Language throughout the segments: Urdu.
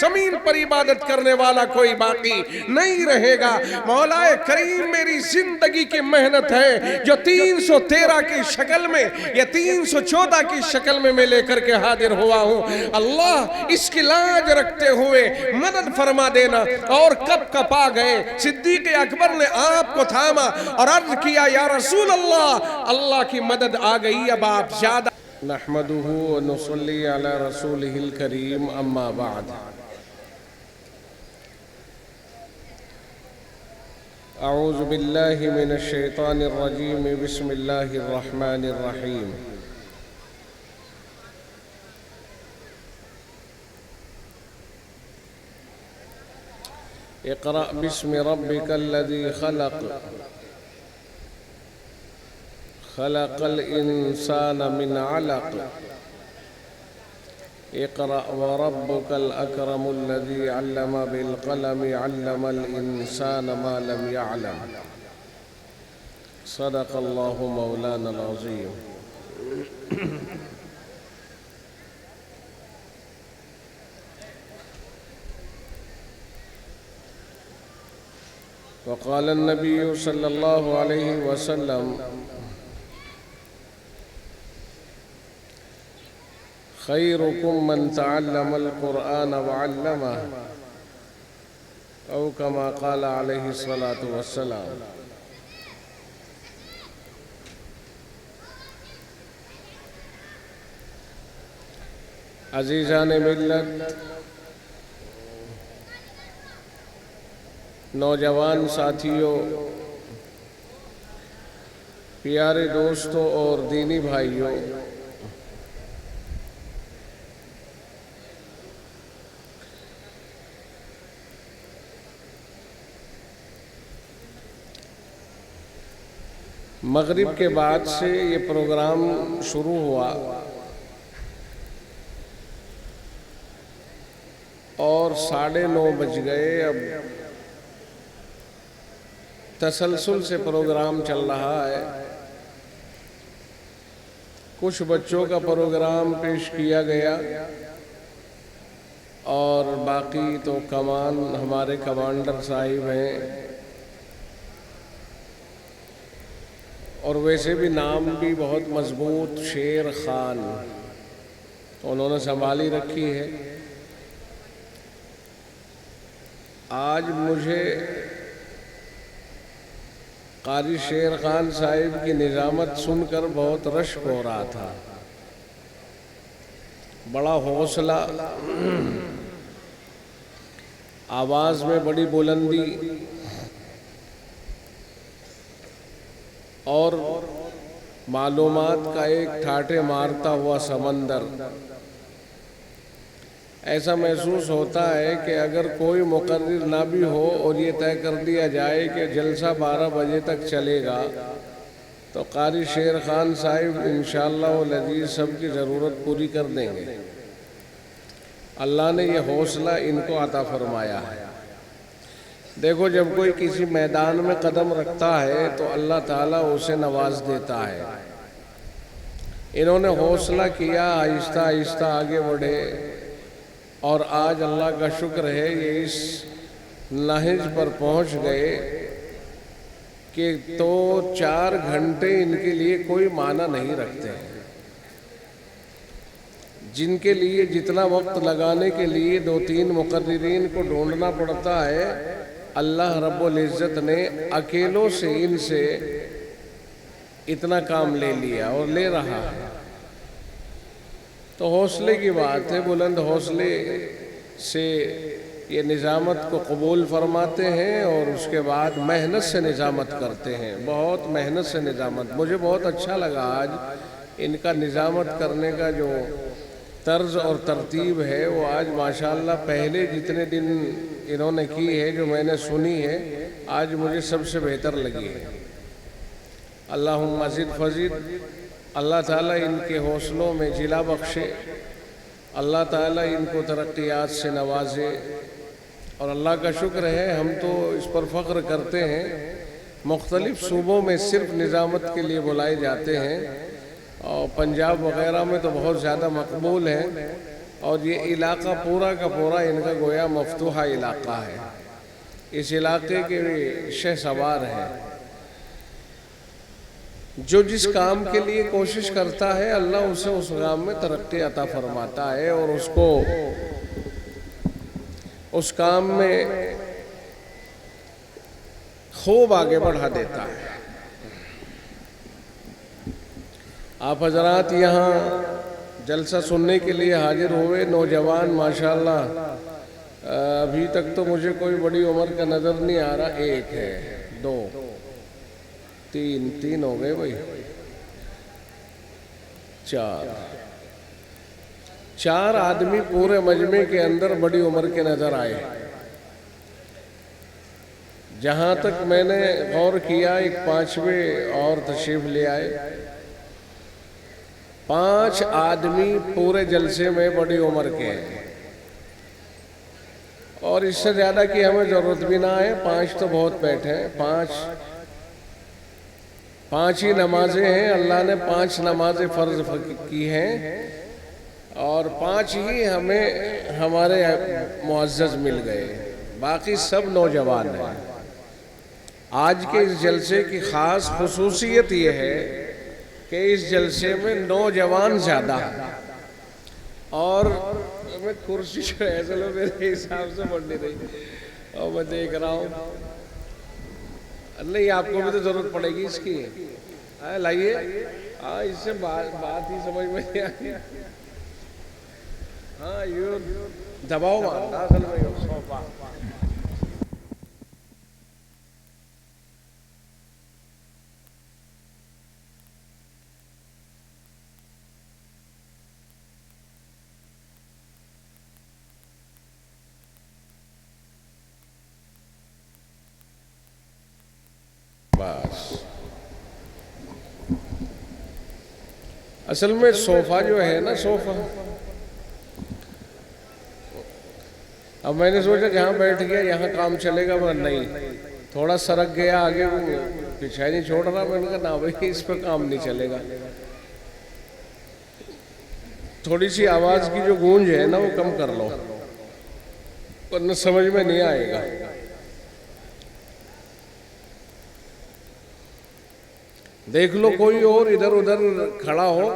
زمین پر عبادت کرنے والا کوئی باقی نہیں رہے گا۔ مولا کریم میری زندگی کی محنت ہے جو 313 کی شکل میں یا 314 کی شکل میں لے کر کے حاضر ہوا ہوں، اللہ اس کی لاج رکھتے ہوئے مدد فرما دینا۔ اور کب کب آ گئے، صدیق اکبر نے آپ کو تھاما اور عرض کیا یا رسول اللہ، اللہ کی مدد آ گئی، اب آپ زیادہ۔ نحمدہ و نصلی علی رسولہ الکریم، اما بعد۔ اعوذ باللہ من الشیطان الرجیم، بسم اللہ الرحمن الرحیم۔ اقرأ باسم ربک الذی خلق، خلق الانسان من علق، اقرأ وربك الأكرم الذي علم بالقلم علم الإنسان ما لم يعلم، صدق الله مولانا العظيم۔ وقال النبي صلى الله عليه وسلم خيركم من تعلم القرآن وعلمه، او كما قال عليه الصلاة والسلام۔ عزیزان ملت، نوجوان ساتھیوں، پیارے دوستوں اور دینی بھائیوں، مغرب کے بعد سے یہ پروگرام شروع ہوا اور 9:30 بج گئے۔ اب تسلسل سے پروگرام چل رہا ہے۔ کچھ بچوں کا پروگرام پیش کیا گیا اور باقی تو ہمارے کمانڈر صاحب ہیں، اور ویسے بھی نام بھی بہت مضبوط، شیر خان انہوں نے سنبھالی رکھی ہے۔ آج مجھے قاری شیر خان صاحب کی نظامت سن کر بہت رشک ہو رہا تھا، بڑا حوصلہ، آواز میں بڑی بلندی اور معلومات کا ایک ٹھاٹھے مارتا ہوا سمندر۔ ایسا محسوس ہوتا ہے کہ اگر کوئی مقرر نہ بھی ہو اور یہ طے کر دیا جائے کہ جلسہ 12 بجے تک چلے گا، تو قاری شیر خان صاحب انشاءاللہ العزیز سب کی ضرورت پوری کر دیں گے۔ اللہ نے یہ حوصلہ ان کو عطا فرمایا ہے۔ دیکھو، جب کوئی کسی میدان میں قدم رکھتا ہے تو اللہ تعالیٰ اسے نواز دیتا ہے۔ انہوں نے حوصلہ کیا، آہستہ آہستہ آگے بڑھے، اور آج اللہ کا شکر ہے یہ اس نہج پر پہنچ گئے کہ تو 4 گھنٹے ان کے لیے کوئی معنی نہیں رکھتے ہیں۔ جن کے لیے جتنا وقت لگانے کے لیے 2-3 مقررین کو ڈھونڈنا پڑتا ہے، اللہ رب العزت نے اکیلوں سے ان سے اتنا کام لے لیا اور لے رہا ہے۔ تو حوصلے کی بات ہے، بلند حوصلے سے یہ نظامت کو قبول فرماتے ہیں اور اس کے بعد محنت سے نظامت کرتے ہیں، بہت محنت سے نظامت۔ مجھے بہت اچھا لگا آج ان کا نظامت کرنے کا جو طرز اور ترتیب ہے، وہ آج ماشاءاللہ پہلے جتنے دن انہوں نے کی ہے، جو میں نے سنی ہے، آج مجھے سب سے بہتر لگی ہے۔ اللہم مزید فزید، اللہ تعالیٰ ان کے حوصلوں میں جلا بخشے، اللہ تعالیٰ ان کو ترقیات سے نوازے، اور اللہ کا شکر ہے ہم تو اس پر فخر کرتے ہیں، مختلف صوبوں میں صرف نظامت کے لیے بلائے جاتے ہیں، اور پنجاب وغیرہ میں تو بہت زیادہ مقبول ہیں، اور یہ علاقہ پورا کا پورا ان کا گویا مفتوحہ علاقہ ہے. اس علاقے کے شہ سوار ہیں. جو جس کام کے لیے کوشش کرتا ہے اللہ اسے اس کام میں ترقی عطا فرماتا ہے اور اس کو اس کام میں خوب آگے بڑھا دیتا ہے. آپ حضرات یہاں جلسہ سننے کے لیے حاضر ہوئے نوجوان ماشاءاللہ. ابھی تک تو مجھے کوئی بڑی عمر کا نظر نہیں آ رہا. ایک ہے، دو، تین ہو گئے بھائی، چار آدمی پورے مجمع کے اندر بڑی عمر کے نظر آئے. جہاں تک میں نے غور کیا ایک 5ویں اور تشریف لے آئے. 5 آدمی پورے جلسے میں بڑی عمر کے ہیں اور اس سے زیادہ کی ہمیں ضرورت بھی نہ ہے. 5 تو بہت بیٹھے ہیں. 5 ہی نمازیں ہیں. اللہ نے 5 نمازیں فرض کی ہیں اور 5 ہی ہمیں ہمارے معزز مل گئے. باقی سب نوجوان ہیں. آج کے اس جلسے کی خاص خصوصیت یہ ہے کہ اس جلسے میں نوجوان زیادہ ہیں اور میں کرسی جو ہے چلو میرے حساب سے بڑھ نہیں رہی اور میں دیکھ رہا ہوں. نہیں آپ کو بھی تو ضرورت پڑے گی اس کی. لائیے اس سے بات ہی سمجھ میں نہیں آئی. ہاں یہ دباؤ مارنا اصل میں صوفہ. اصل میں صوفہ جو ہے نا صوفہ، اب میں نے سوچا جہاں بیٹھ گیا یہاں کام چلے گا، مگر نہیں، تھوڑا سرک گیا آگے پیچھے نہیں چھوڑ رہا. میں نے کہا نا بھائی اس پہ کام نہیں چلے گا. تھوڑی سی آواز کی جو گونج ہے نا وہ کم کر لو ورنہ سمجھ میں نہیں آئے گا. دیکھ لو کوئی اور ادھر ادھر کھڑا ہو.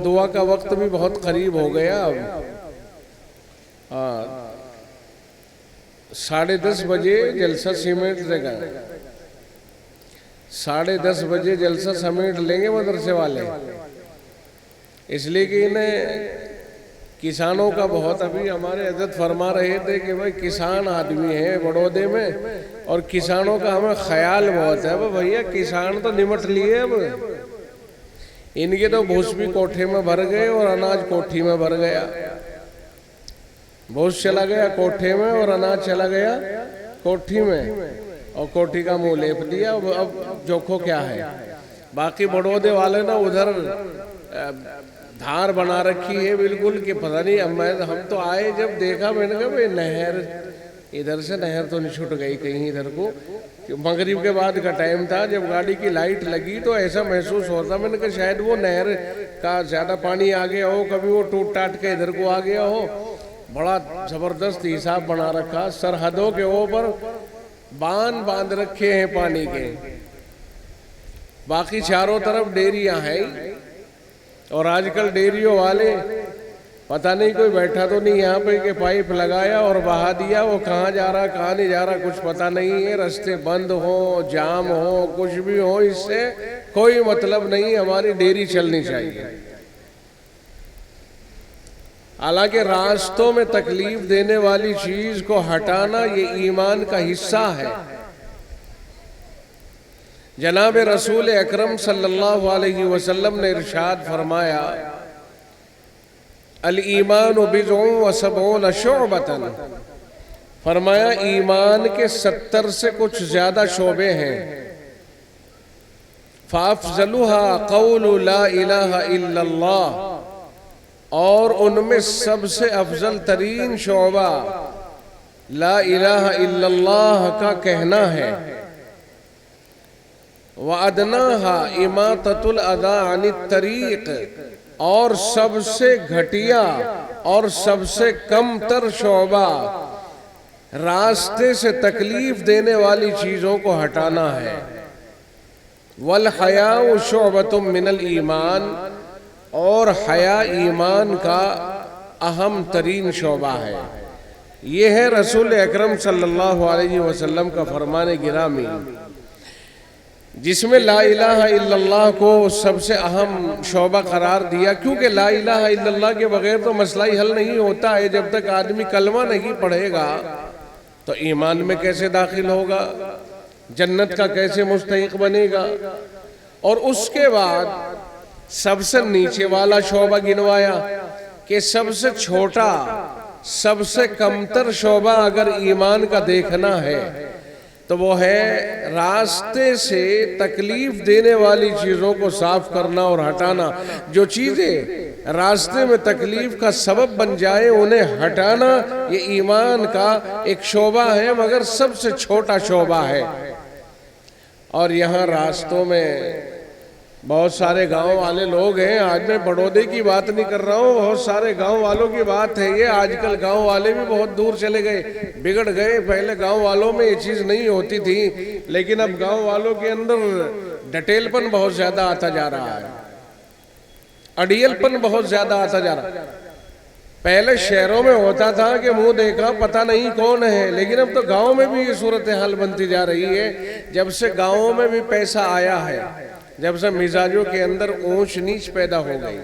دعا کا وقت بھی بہت قریب ہو گیا. اب 10:30 بجے جلسہ سمیٹ لے گا. 10:30 بجے جلسہ سمیٹ لیں گے مدرسے والے. اس لیے کہ انہیں کسانوں کا بہت، ابھی ہمارے حضرت فرما رہے تھے کہ بھائی کسان آدمی ہیں بڑودے میں اور کسانوں کا ہمیں خیال بہت ہے. بھیا کسان تو نمٹ لیے. اب ان کے تو بھوس بھی کوٹھے میں بھر گئے اور اناج کوٹھی میں بھر گیا. بھوس چلا گیا کوٹھے میں اور اناج چلا گیا کوٹھی میں اور کوٹھی کا منہ لیپ دیا. اب جوکھو کیا ہے. باقی بڑودے والے نا ادھر دھار بنا رکھی ہے بالکل کہ پتہ نہیں. ہم تو آئے جب دیکھا میں نے کہا بھئی نہر ادھر سے نہر تو نہیں چھوٹ گئی کہیں ادھر کو. مغرب کے بعد کا ٹائم تھا جب گاڑی کی لائٹ لگی تو ایسا محسوس ہوتا میں نے کہا شاید وہ نہر کا زیادہ پانی آ گیا ہو, کبھی وہ ٹوٹ ٹاٹ کے ادھر کو آ گیا ہو. بڑا زبردست حساب بنا رکھا, سرحدوں کے اوپر باندھ رکھے ہیں پانی کے. باقی چاروں طرف ڈیریاں ہیں اور آج کل ڈیریوں والے پتہ نہیں کوئی بیٹھا تو نہیں یہاں پہ کہ پائپ لگایا اور بہا دیا, وہ کہاں جا رہا کہاں نہیں جا رہا کچھ پتہ نہیں ہے. رستے بند ہوں جام ہوں کچھ بھی ہو اس سے کوئی مطلب نہیں, ہماری ڈیری چلنی چاہیے. حالانکہ راستوں میں تکلیف دینے والی چیز کو ہٹانا یہ ایمان کا حصہ ہے. جناب رسول اکرم صلی اللہ علیہ وسلم نے ارشاد فرمایا, الایمان بضع و سبعون شعبۃ, فرمایا ایمان کے 70 سے کچھ زیادہ شعبے ہیں. فافضلها قول لا الہ الا اللہ, اور ان میں سب سے افضل ترین شعبہ لا الہ الا اللہ کا کہنا ہے. وَأَدْنَاهَا إِمَاطَةُ الْأَذَى عَنِ الطَّرِيقِ, اور سب سے گھٹیا اور سب سے کم تر شعبہ راستے سے تکلیف دینے والی چیزوں کو ہٹانا ہے۔ وَالْحَيَاءُ شُعْبَةٌ مِّنَ الْإِيمَانِ، اور حیا ایمان کا اہم ترین شعبہ ہے۔ یہ ہے رسول اکرم صلی اللہ علیہ وسلم کا فرمان گرامی، جس میں لا الہ الا اللہ کو سب سے اہم شعبہ قرار دیا، کیونکہ لا الہ الا اللہ کے بغیر تو مسئلہ ہی حل نہیں ہوتا ہے۔ جب تک آدمی کلمہ نہیں پڑھے گا تو ایمان میں کیسے داخل ہوگا، جنت کا کیسے مستحق بنے گا؟ اور اس کے بعد سب سے نیچے والا شعبہ گنوایا کہ سب سے چھوٹا، سب سے کمتر شعبہ اگر ایمان کا دیکھنا ہے تو وہ ہے راستے سے تکلیف دینے والی چیزوں کو صاف کرنا اور ہٹانا۔ جو چیزیں راستے میں تکلیف کا سبب بن جائے انہیں ہٹانا، یہ ایمان کا ایک شعبہ ہے، مگر سب سے چھوٹا شعبہ ہے۔ اور یہاں راستوں میں بہت سارے گاؤں والے لوگ ہیں، آج میں بڑودے کی بات نہیں کر رہا ہوں، بہت سارے گاؤں والوں کی بات ہے یہ۔ آج کل گاؤں والے بھی بہت دور چلے گئے، بگڑ گئے۔ پہلے گاؤں والوں میں یہ چیز نہیں ہوتی تھی، لیکن اب گاؤں والوں کے اندر ڈٹیل پن بہت زیادہ آتا جا رہا ہے، اڑیل پن بہت زیادہ آتا جا رہا ہے۔ پہلے شہروں میں ہوتا تھا کہ منہ دیکھا پتہ نہیں کون ہے، لیکن اب تو گاؤں میں بھی یہ صورتحال بنتی جا رہی ہے۔ جب سے گاؤں میں بھی پیسہ آیا ہے، جب سے مزاجوں کے اندر اونچ نیچ پیدا ہو گئی،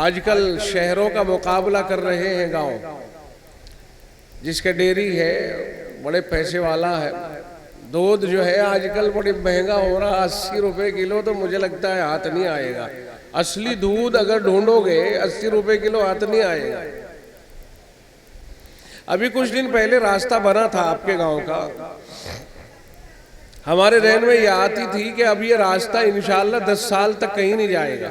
آج کل شہروں کا مقابلہ کر رہے ہیں گاؤں۔ جس کے ڈیری ہے بڑے پیسے والا ہے، دودھ جو ہے آج کل بڑی مہنگا ہو رہا، 80 روپے کلو، تو مجھے لگتا ہے ہاتھ نہیں آئے گا۔ اصلی دودھ اگر ڈھونڈو گے 80 روپے کلو ہاتھ نہیں آئے گا۔ ابھی کچھ دن پہلے راستہ بنا تھا آپ کے گاؤں کا، ہمارے ذہن میں یہ آتی تھی کہ اب یہ راستہ انشاءاللہ 10 سال تک کہیں نہیں جائے گا،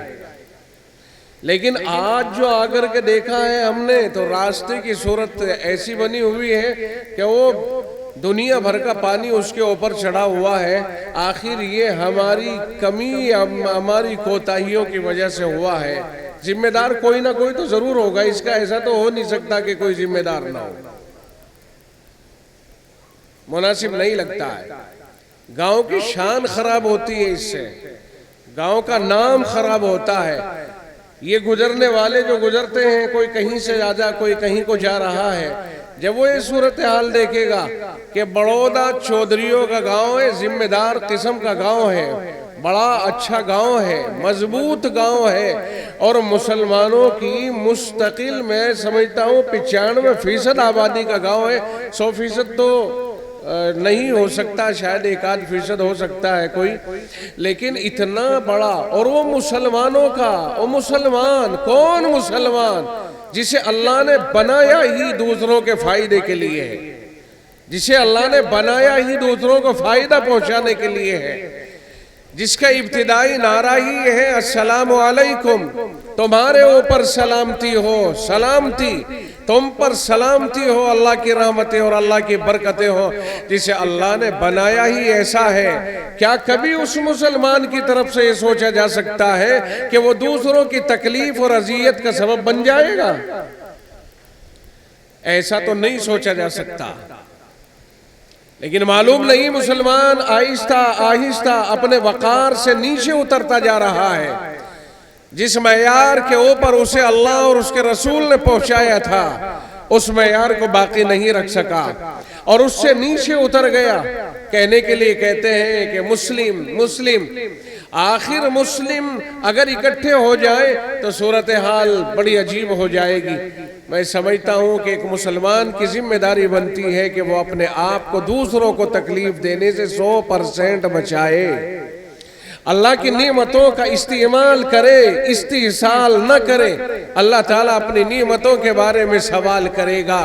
لیکن آج جو آ کر کے دیکھا ہے ہم نے تو راستے کی صورت ایسی بنی ہوئی ہے کہ وہ دنیا بھر کا پانی اس کے اوپر چڑھا ہوا ہے۔ آخر یہ ہماری کمی، ہماری کوتاہیوں کی وجہ سے ہوا ہے۔ ذمہ دار کوئی نہ کوئی تو ضرور ہوگا اس کا، ایسا تو ہو نہیں سکتا کہ کوئی ذمہ دار نہ ہو، مناسب نہیں لگتا ہے۔ گاؤں کی شان خراب ہوتی ہے، اس سے گاؤں کا نام خراب ہوتا ہے۔ یہ گزرنے والے جو گزرتے ہیں، کوئی کہیں سے جاتا، کوئی کہیں کو جا رہا ہے، جب وہ یہ صورتحال دیکھے گا کہ بڑودہ چودھریوں کا گاؤں ہے، ذمہ دار قسم کا گاؤں ہے، بڑا اچھا گاؤں ہے، مضبوط گاؤں ہے، اور مسلمانوں کی مستقل میں سمجھتا ہوں 95% آبادی کا گاؤں ہے، 100% تو نہیں ہو سکتا، شاید 1-8% ہو سکتا ہے کوئی، لیکن اتنا بڑا، اور وہ مسلمانوں کا، وہ مسلمان کون؟ مسلمان جسے اللہ نے بنایا ہی دوسروں کے فائدے کے لیے ہے، جسے اللہ نے بنایا ہی دوسروں کو فائدہ پہنچانے کے لیے ہے، جس کا ابتدائی نعرہ ہی ہے السلام علیکم، تمہارے اوپر سلامتی ہو، سلامتی تم پر سلامتی ہو، اللہ کی رحمتیں اور اللہ کی برکتیں ہو، جسے اللہ نے بنایا ہی ایسا ہے۔ کیا کبھی اس مسلمان کی طرف سے یہ سوچا جا سکتا ہے کہ وہ دوسروں کی تکلیف اور اذیت کا سبب بن جائے گا؟ ایسا تو نہیں سوچا جا سکتا، لیکن معلوم نہیں مسلمان آہستہ آہستہ اپنے وقار سے نیچے اترتا جا رہا ہے۔ جس معیار کے اوپر اسے اللہ اور اس کے رسول نے پہنچایا تھا، اس معیار کو باقی نہیں رکھ سکا اور اس سے نیچے اتر گیا۔ کہنے کے لیے کہتے ہیں کہ مسلم مسلم، آخر مسلم اگر اکٹھے ہو جائیں تو صورتحال بڑی عجیب ہو جائے گی۔ میں سمجھتا ہوں کہ ایک مسلمان کی ذمہ داری بنتی ہے کہ وہ اپنے آپ کو دوسروں کو تکلیف دینے سے 100% بچائے، اللہ کی نعمتوں کا استعمال کرے، استحصال نہ کرے۔ اللہ تعالیٰ اپنی نعمتوں کے بارے میں سوال کرے گا۔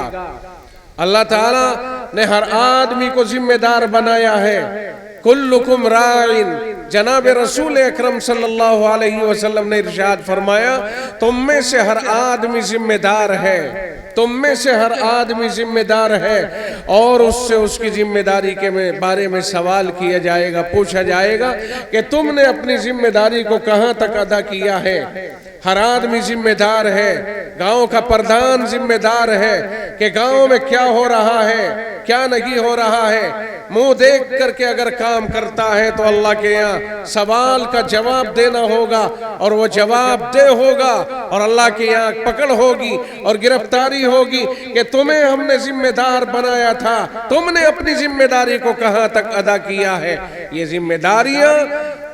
اللہ تعالیٰ نے ہر آدمی کو ذمہ دار بنایا ہے۔ کلکم راعٍ، جناب رسول اکرم صلی اللہ علیہ وسلم نے ارشاد فرمایا، تم میں سے ہر آدمی ذمہ دار ہے، تم میں سے ہر آدمی ذمہ دار ہے، اور اس سے اس کی ذمہ داری کے بارے میں سوال کیا جائے گا، پوچھا جائے گا کہ تم نے اپنی ذمہ داری کو کہاں تک ادا کیا ہے۔ ہر آدمی ذمہ دار ہے، گاؤں کا پردھان ذمہ دار ہے کہ گاؤں میں کیا ہو رہا ہے کیا نہیں ہو رہا ہے، منہ دیکھ کر کے اگر کام کرتا ہے تو اللہ کے یہاں سوال کا جواب دینا ہوگا اور وہ جواب دہ ہوگا، اور اللہ کے یہاں پکڑ ہوگی اور گرفتاری ہوگی کہ تمہیں ہم نے ذمہ دار بنایا تھا، تم نے اپنی ذمہ داری کو کہاں تک ادا کیا ہے۔ یہ ذمہ داریاں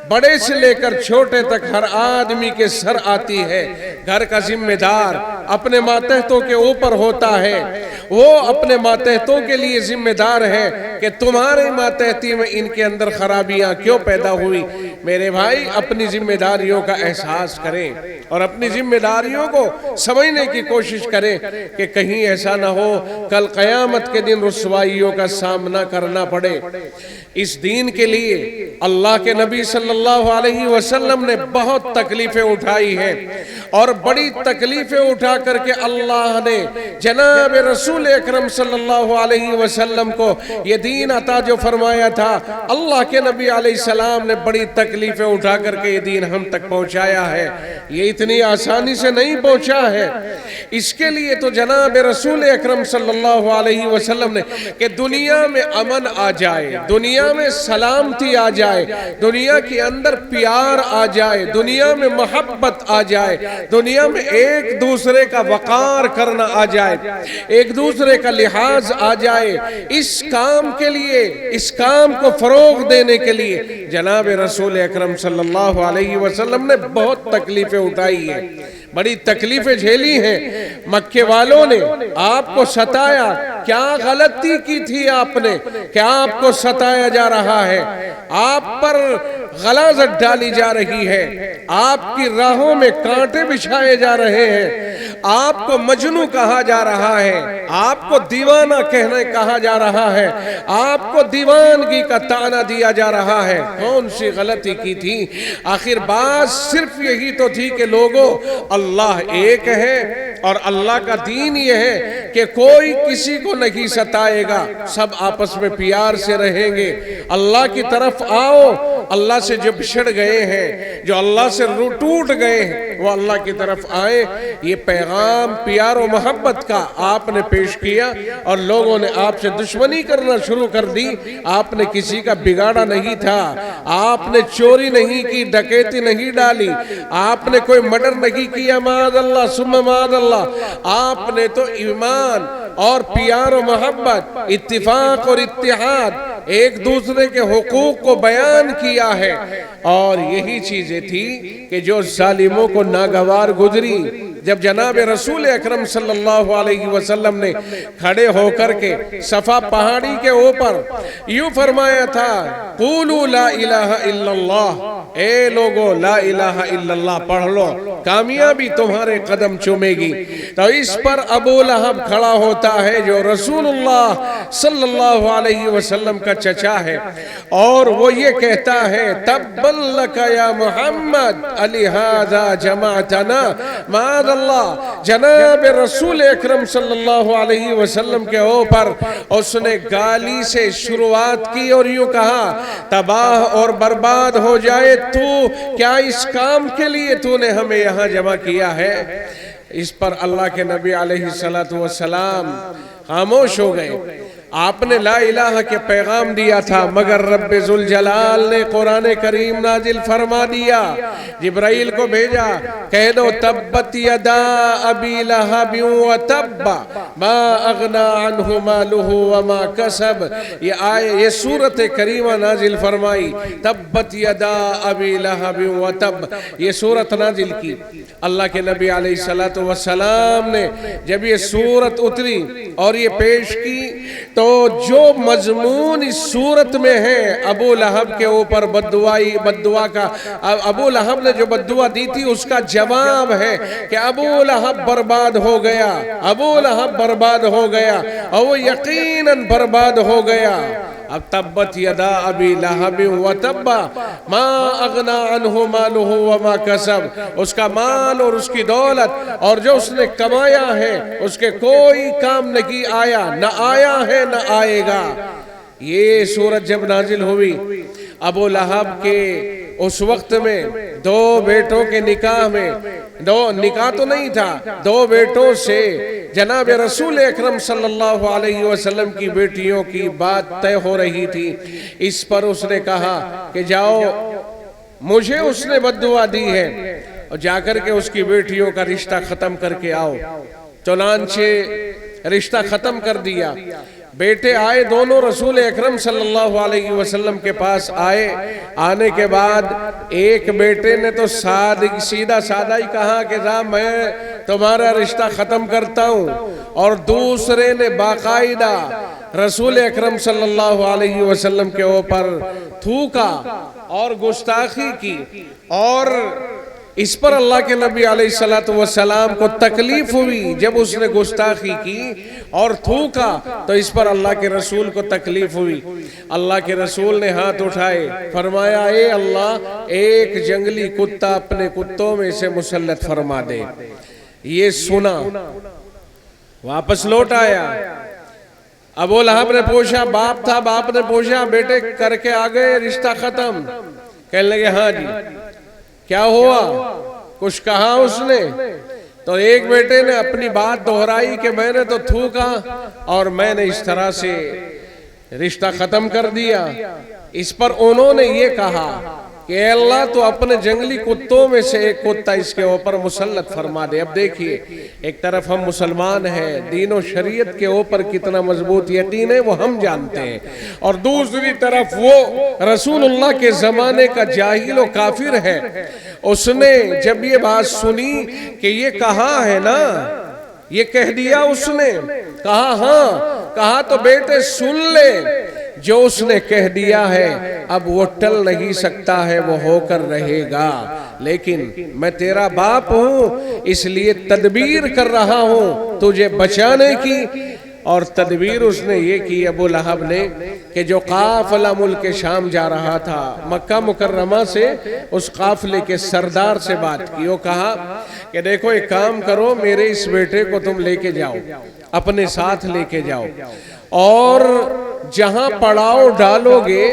بڑے سے لے کر چھوٹے تک ہر آدمی کے سر آتی ہے۔ گھر کا ذمہ دار اپنے ماتحتوں کے اوپر ہوتا ہے، وہ اپنے ماتحتوں کے لیے ذمہ دار ہے کہ تمہارے ماتحتی میں ان کے اندر خرابیاں کیوں پیدا ہوئی۔ میرے بھائی اپنی ذمہ داریوں کا احساس کریں اور اپنی ذمہ داریوں کو سمجھنے کی کوشش کریں کہ کہیں ایسا نہ ہو کل قیامت کے دن رسوائیوں کا سامنا کرنا پڑے۔ اس دین کے لیے اللہ کے نبی صلی اللہ علیہ وسلم نے بہت تکلیفیں اٹھائی ہیں، اور بڑی تکلیفیں اٹھا کر کے اللہ نے جناب رسول اکرم صلی اللہ علیہ وسلم کو یہ دین عطا جو فرمایا تھا، اللہ کے نبی علیہ السلام نے بڑی تکلیفیں اٹھا کر کے یہ دین ہم تک پہنچایا ہے۔ یہ اتنی آسانی سے نہیں پہنچا ہے، اس کے لیے تو جناب رسول اکرم صلی اللہ علیہ وسلم نے کہ دنیا میں امن آ جائے، دنیا میں سلامتی آ جائے، دنیا کے اندر پیار آ جائے، دنیا میں محبت آ جائے، دنیا میں ایک دوسرے کا وقار کرنا آ جائے، ایک دوسرے کا لحاظ آ جائے، اس کام کے لیے، اس کام کو فروغ دینے کے لیے جناب رسول اکرم صلی اللہ علیہ وسلم نے بہت تکلیفیں اٹھائی ہیں، بڑی تکلیفیں جھیلی ہیں۔ مکے والوں نے آپ کو ستایا، کیا غلطی کی تھی آپ نے کہ آپ کو ستایا جا رہا ہے، آپ پر غلاظت ڈالی جا رہی ہے، آپ کی راہوں میں کانٹے بچھائے جا رہے ہیں، آپ کو مجنوں کہا جا رہا ہے، آپ کو دیوانہ کہا جا رہا ہے، آپ کو دیوانگی کا طعنہ دیا جا رہا ہے۔ کون سی غلطی کی تھی؟ آخر بات صرف یہی تو تھی کہ لوگوں اللہ ایک ہے اور اللہ کا دین یہ ہے کہ کوئی کسی کو نہیں ستائے گا، سب آپس میں پیار سے رہیں گے۔ اللہ کی طرف آؤ، اللہ سے جو بچھڑ گئے ہیں، جو اللہ سے ٹوٹ گئے ہیں، وہ اللہ کی طرف آئے۔ یہ پیغام پیار و محبت کا آپ نے پیش کیا اور لوگوں نے آپ سے دشمنی کرنا شروع کر دی۔ آپ نے کسی کا بگاڑا نہیں تھا، آپ نے چوری نہیں کی، ڈکیتی نہیں ڈالی، آپ نے کوئی مرڈر نہیں کیا، معاذ اللہ ثم معاذ اللہ۔ آپ نے تو ایمان اور پیار و محبت، اتفاق اور اتحاد، ایک دوسرے کے حقوق کو بیان کیا ہے، اور یہی چیزیں تھی کہ جو ظالموں کو ناگوار گزری۔ جب جناب رسول اکرم صلی اللہ علیہ وسلم نے کھڑے ہو کر کے صفا پہاڑی کے اوپر یوں فرمایا تھا، قولوا لا الہ الا اللہ، اے لوگو لا الہ الا اللہ پڑھ لو، کامیابی تمہارے قدم چومے گی۔ تو اس پر ابو لہب کھڑا ہوتا ہے جو رسول اللہ صلی اللہ علیہ وسلم کا چچا ہے، اور وہ یہ کہتا ہے، تبا لک یا محمد لہذا جمعتنا۔ معاذ اللہ، جناب رسول اکرم صلی اللہ علیہ وسلم کے اوپر اس نے گالی سے شروعات کی اور یوں کہا، تباہ اور برباد ہو جائے تو کیا اس کام کے لیے تو نے ہمیں یہاں جمع کیا ہے؟ اس پر اللہ کے نبی علیہ السلام خاموش ہو گئے۔ آپ نے لا الہ کے پیغام دیا تھا، مگر رب ذوالجلال نے قرآن کریم نازل فرما دیا، جبرائیل کو بھیجا، کہہ دو تبت یدا ابی لہب وتب ما اغنا عنہ مالہ وما کسب۔ یہ سورت کریمہ نازل فرمائی، تبت یدا ابی لہب وتب، یہ سورت نازل کی۔ اللہ کے نبی علیہ السلام نے جب یہ سورت اتری اور یہ پیش کی تو جو مضمون اس سورت میں ہے، ابو لہب کے اوپر بددعا کا، ابو لہب نے جو بددعا دی تھی اس کا جواب ہے کہ ابو لہب برباد ہو گیا، ابو لہب برباد ہو گیا، اور وہ یقیناً برباد ہو گیا۔ اب تبت یدا ابی لہب وتب ما اغنا عنہ مالہ وما کسب، اس کا مال اور اس کی دولت اور جو اس نے کمایا ہے اس کے کوئی کام نہیں آیا، نہ آیا ہے نہ آئے گا۔ یہ سورت جب نازل ہوئی، ابو لہب کے اس وقت میں دو بیٹوں کے نکاح میں، نکاح تو نہیں تھا، دو بیٹوں سے جناب رسول اکرم صلی اللہ علیہ وسلم کی بیٹیوں کی بات طے ہو رہی تھی۔ اس پر اس نے کہا کہ جاؤ، مجھے اس نے بددعا دی ہے، اور جا کر کے اس کی بیٹیوں کا رشتہ ختم کر کے آؤ۔ چنانچہ رشتہ ختم کر دیا۔ بیٹے آئے دونوں رسول اکرم صلی اللہ علیہ وسلم کے پاس آئے۔ آنے کے بعد ایک بیٹے نے تو سیدھا سادہ ہی کہا کہ میں تمہارا رشتہ ختم کرتا ہوں، اور دوسرے نے باقاعدہ رسول اکرم صلی اللہ علیہ وسلم کے اوپر تھوکا اور گستاخی کی، اور اس پر اللہ کے نبی علیہ السلام کو تکلیف ہوئی جب اس نے گستاخی کی اور تھوکا، تو اس پر اللہ کے رسول کو تکلیف ہوئی۔ اللہ کے رسول نے ہاتھ اٹھائے، فرمایا اے اللہ، ایک جنگلی کتا اپنے کتوں میں سے مسلط فرما دے۔ یہ سنا، واپس لوٹ آیا۔ ابو لہب نے پوچھا، باپ تھا، باپ نے پوچھا بیٹے کر کے آگئے رشتہ ختم؟ کہنے لگے ہاں جی۔ کیا ہوا؟ کچھ کہا اس نے؟ تو ایک بیٹے نے اپنی بات دہرائی کہ میں نے تو تھوکا اور میں نے اس طرح سے رشتہ ختم کر دیا۔ اس پر انہوں نے یہ کہا کہ اے اللہ تو اپنے جنگلی کتوں میں سے ایک کتا اس کے اوپر مسلط فرما دے۔ اب دیکھیے، ایک طرف ہم مسلمان ہیں، دین و شریعت کے اوپر کتنا مضبوط یقین ہے وہ ہم جانتے ہیں، اور دوسری طرف وہ رسول اللہ کے زمانے کا جاہل و کافر ہے۔ اس نے جب یہ بات سنی کہ یہ کہا ہے نا، یہ کہہ دیا اس نے، کہا ہاں، کہا تو بیٹے سن لے، جو اس نے کہہ دیا ہے اب وہ ٹل نہیں سکتا ہے، وہ ہو کر رہے گا، لیکن میں تیرا باپ ہوں اس لیے تدبیر کر رہا ہوں تجھے بچانے کی۔ اور تدبیر اس نے یہ کی ابو لہب نے کہ جو قافلہ ملک شام جا رہا تھا، مکہ مکرمہ سے اس قافلے کے سردار سے بات کی، وہ کہا کہ دیکھو ایک کام کرو، میرے اس بیٹے کو تم لے کے جاؤ، اپنے ساتھ لے کے جاؤ، اور جہاں پڑاؤ ڈالو گے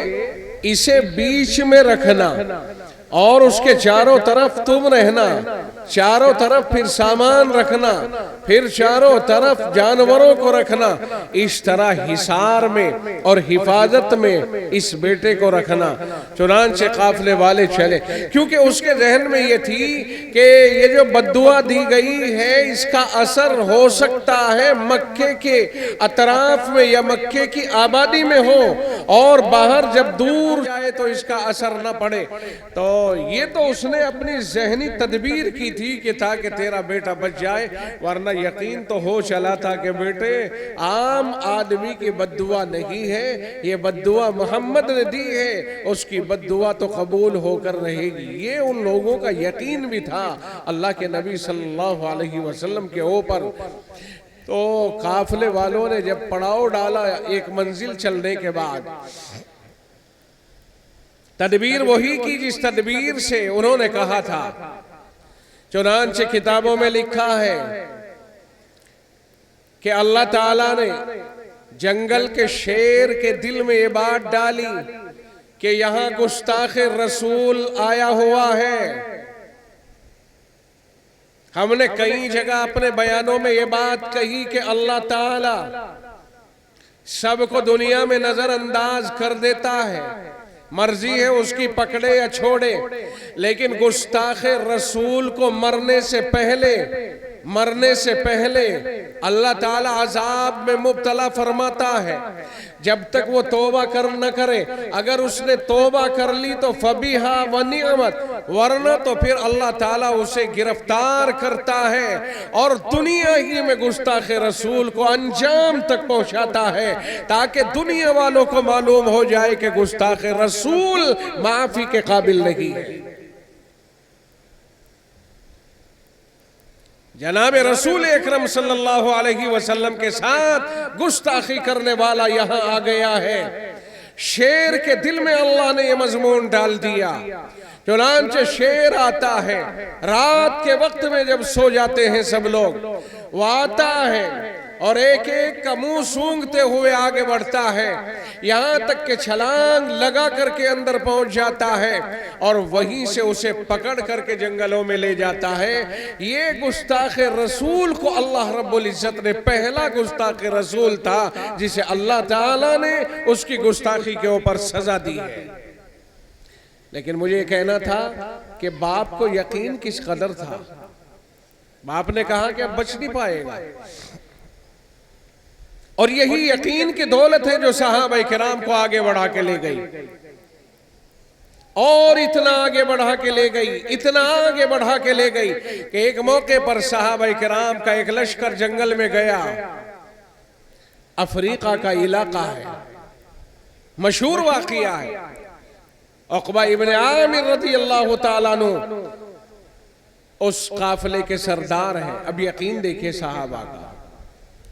اسے بیچ میں رکھنا، اور اس کے چاروں طرف تم رہنا، چاروں طرف پھر سامان رکھنا، پھر چاروں طرف جانوروں کو رکھنا، اس طرح حصار میں اور حفاظت میں اس بیٹے کو رکھنا۔ چنانچہ قافلے والے چلے، کیونکہ اس کے ذہن میں یہ تھی کہ یہ جو بددعا دی گئی ہے اس کا اثر ہو سکتا ہے مکے کے اطراف میں یا مکے کی آبادی میں ہو، اور باہر جب دور جائے تو اس کا اثر نہ پڑے۔ تو یہ تو اس نے اپنی ذہنی تدبیر کی تھی کہ تاکہ تیرا بیٹا بچ جائے، ورنہ یقین تو ہو چلا تھا کہ بیٹے عام آدمی کی بددعا نہیں ہے، یہ بددعا محمد نے دی ہے، اس کی بددعا تو قبول ہو کر رہے گی۔ یہ ان لوگوں کا یقین بھی تھا اللہ کے نبی صلی اللہ علیہ وسلم کے اوپر۔ تو قافلے والوں نے جب پڑاؤ ڈالا ایک منزل چلنے کے بعد، تدبیر وہی کی جس تدبیر سے انہوں نے کہا تھا۔ چنانچہ کتابوں میں لکھا ہے کہ اللہ تعالیٰ نے جنگل کے شیر کے دل میں یہ بات ڈالی کہ یہاں گستاخ رسول آیا ہوا ہے۔ ہم نے کئی جگہ اپنے بیانوں میں یہ بات کہی کہ اللہ تعالیٰ سب کو دنیا میں نظر انداز کر دیتا ہے، مرضی ہے اس کی پکڑے یا چھوڑے، لیکن گستاخ رسول کو مرنے سے پہلے اللہ تعالیٰ عذاب میں مبتلا فرماتا ہے جب تک وہ توبہ نہ کرے۔ اگر اس نے توبہ کر لی تو فبیہا ونعمت، ورنہ تو پھر اللہ تعالیٰ اسے گرفتار کرتا ہے اور دنیا ہی میں گستاخ رسول کو انجام تک پہنچاتا ہے، تاکہ دنیا والوں کو معلوم ہو جائے کہ گستاخ رسول معافی کے قابل نہیں ہے۔ جناب رسول اکرم صلی اللہ علیہ وسلم کے ساتھ گستاخی کرنے والا یہاں آ گیا ہے۔ شیر کے دل میں اللہ نے یہ مضمون ڈال دیا۔ چنانچہ شیر آتا ہے رات کے وقت میں جب سو جاتے ہیں سب لوگ، وہ آتا ہے اور ایک ایک کا منہ سونگھتے ہوئے آگے بڑھتا ہے، یہاں تک کہ چھلانگ لگا کر کے اندر پہنچ جاتا ہے اور وہیں سے اسے پکڑ کر کے جنگلوں میں لے جاتا ہے۔ یہ گستاخ رسول کو اللہ رب العزت نے پہلا گستاخ رسول تھا جسے اللہ تعالیٰ نے اس کی گستاخی کے اوپر سزا دی ہے۔ لیکن مجھے یہ کہنا تھا کہ باپ کو یقین کس قدر تھا۔ باپ نے کہا کہ اب بچ نہیں پائے گا، اور یہی یقین کی دولت ہے جو صحابہ کرام کو آگے بڑھا کے لے گئی، اور اتنا آگے بڑھا کے لے گئی، اتنا آگے بڑھا کے لے گئی کہ ایک موقع پر صحابہ کرام کا ایک لشکر جنگل میں گیا۔ افریقہ کا علاقہ ہے، مشہور واقعہ ہے۔ عقبہ ابن عامر رضی اللہ تعالیٰ عنہ اس قافلے کے سردار ہیں۔ اب یقین دیکھیں صحابہ کا،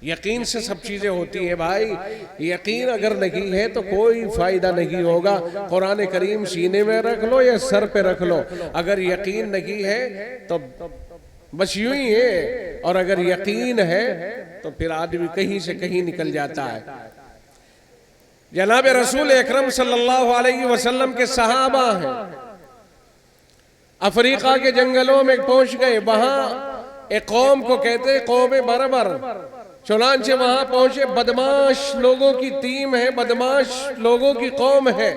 یقین سے سب چیزیں ہوتی ہیں بھائی۔ یقین اگر نہیں ہے تو کوئی فائدہ نہیں ہوگا۔ قرآن کریم سینے میں رکھ لو یا سر پہ رکھ لو، اگر یقین نہیں ہے تو بس یوں ہی ہے، اور اگر یقین ہے تو پھر آدمی کہیں سے کہیں نکل جاتا ہے۔ جناب رسول اکرم صلی اللہ علیہ وسلم کے صحابہ ہیں، افریقہ کے جنگلوں میں پہنچ گئے۔ وہاں ایک قوم کو کہتے ہیں قوم بربر، چنانچہ وہاں پہنچے۔ بدماش لوگوں کی ٹیم ہے، بدماش لوگوں کی قوم ہے،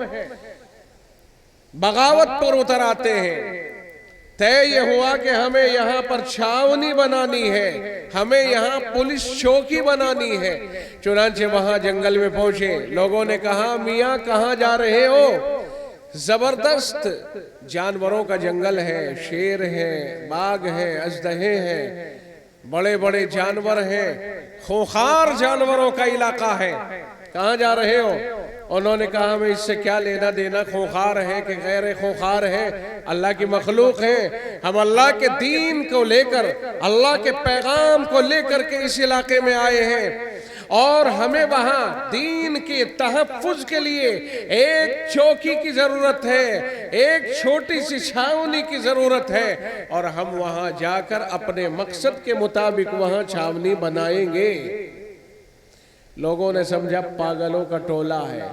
بغاوت پر اتر آتے ہیں۔ طے یہ ہوا کہ ہمیں یہاں پر چھاونی بنانی ہے، ہمیں یہاں پولیس چوکی بنانی ہے۔ چنانچہ وہاں جنگل میں پہنچے، لوگوں نے کہا میاں کہاں جا رہے ہو؟ زبردست جانوروں کا جنگل ہے، شیر ہے، باغ ہے، اژدہے ہیں، بڑے بڑے جانور ہیں، خونخوار جانوروں کا علاقہ ہے، کہاں جا رہے ہو؟ انہوں نے کہا ہمیں اس سے کیا لینا دینا، خونخوار ہے کہ غیر خونخوار ہے، اللہ کی مخلوق ہے، ہم اللہ کے دین کو لے کر، اللہ کے پیغام کو لے کر کے اس علاقے میں آئے ہیں، اور ہمیں وہاں دین کے تحفظ کے لیے ایک چوکی کی ضرورت ہے، ایک چھوٹی سی چھاونی کی ضرورت ہے، اور ہم وہاں جا کر اپنے مقصد کے مطابق وہاں چھاونی بنائیں گے۔ لوگوں نے سمجھا پاگلوں کا ٹولہ ہے،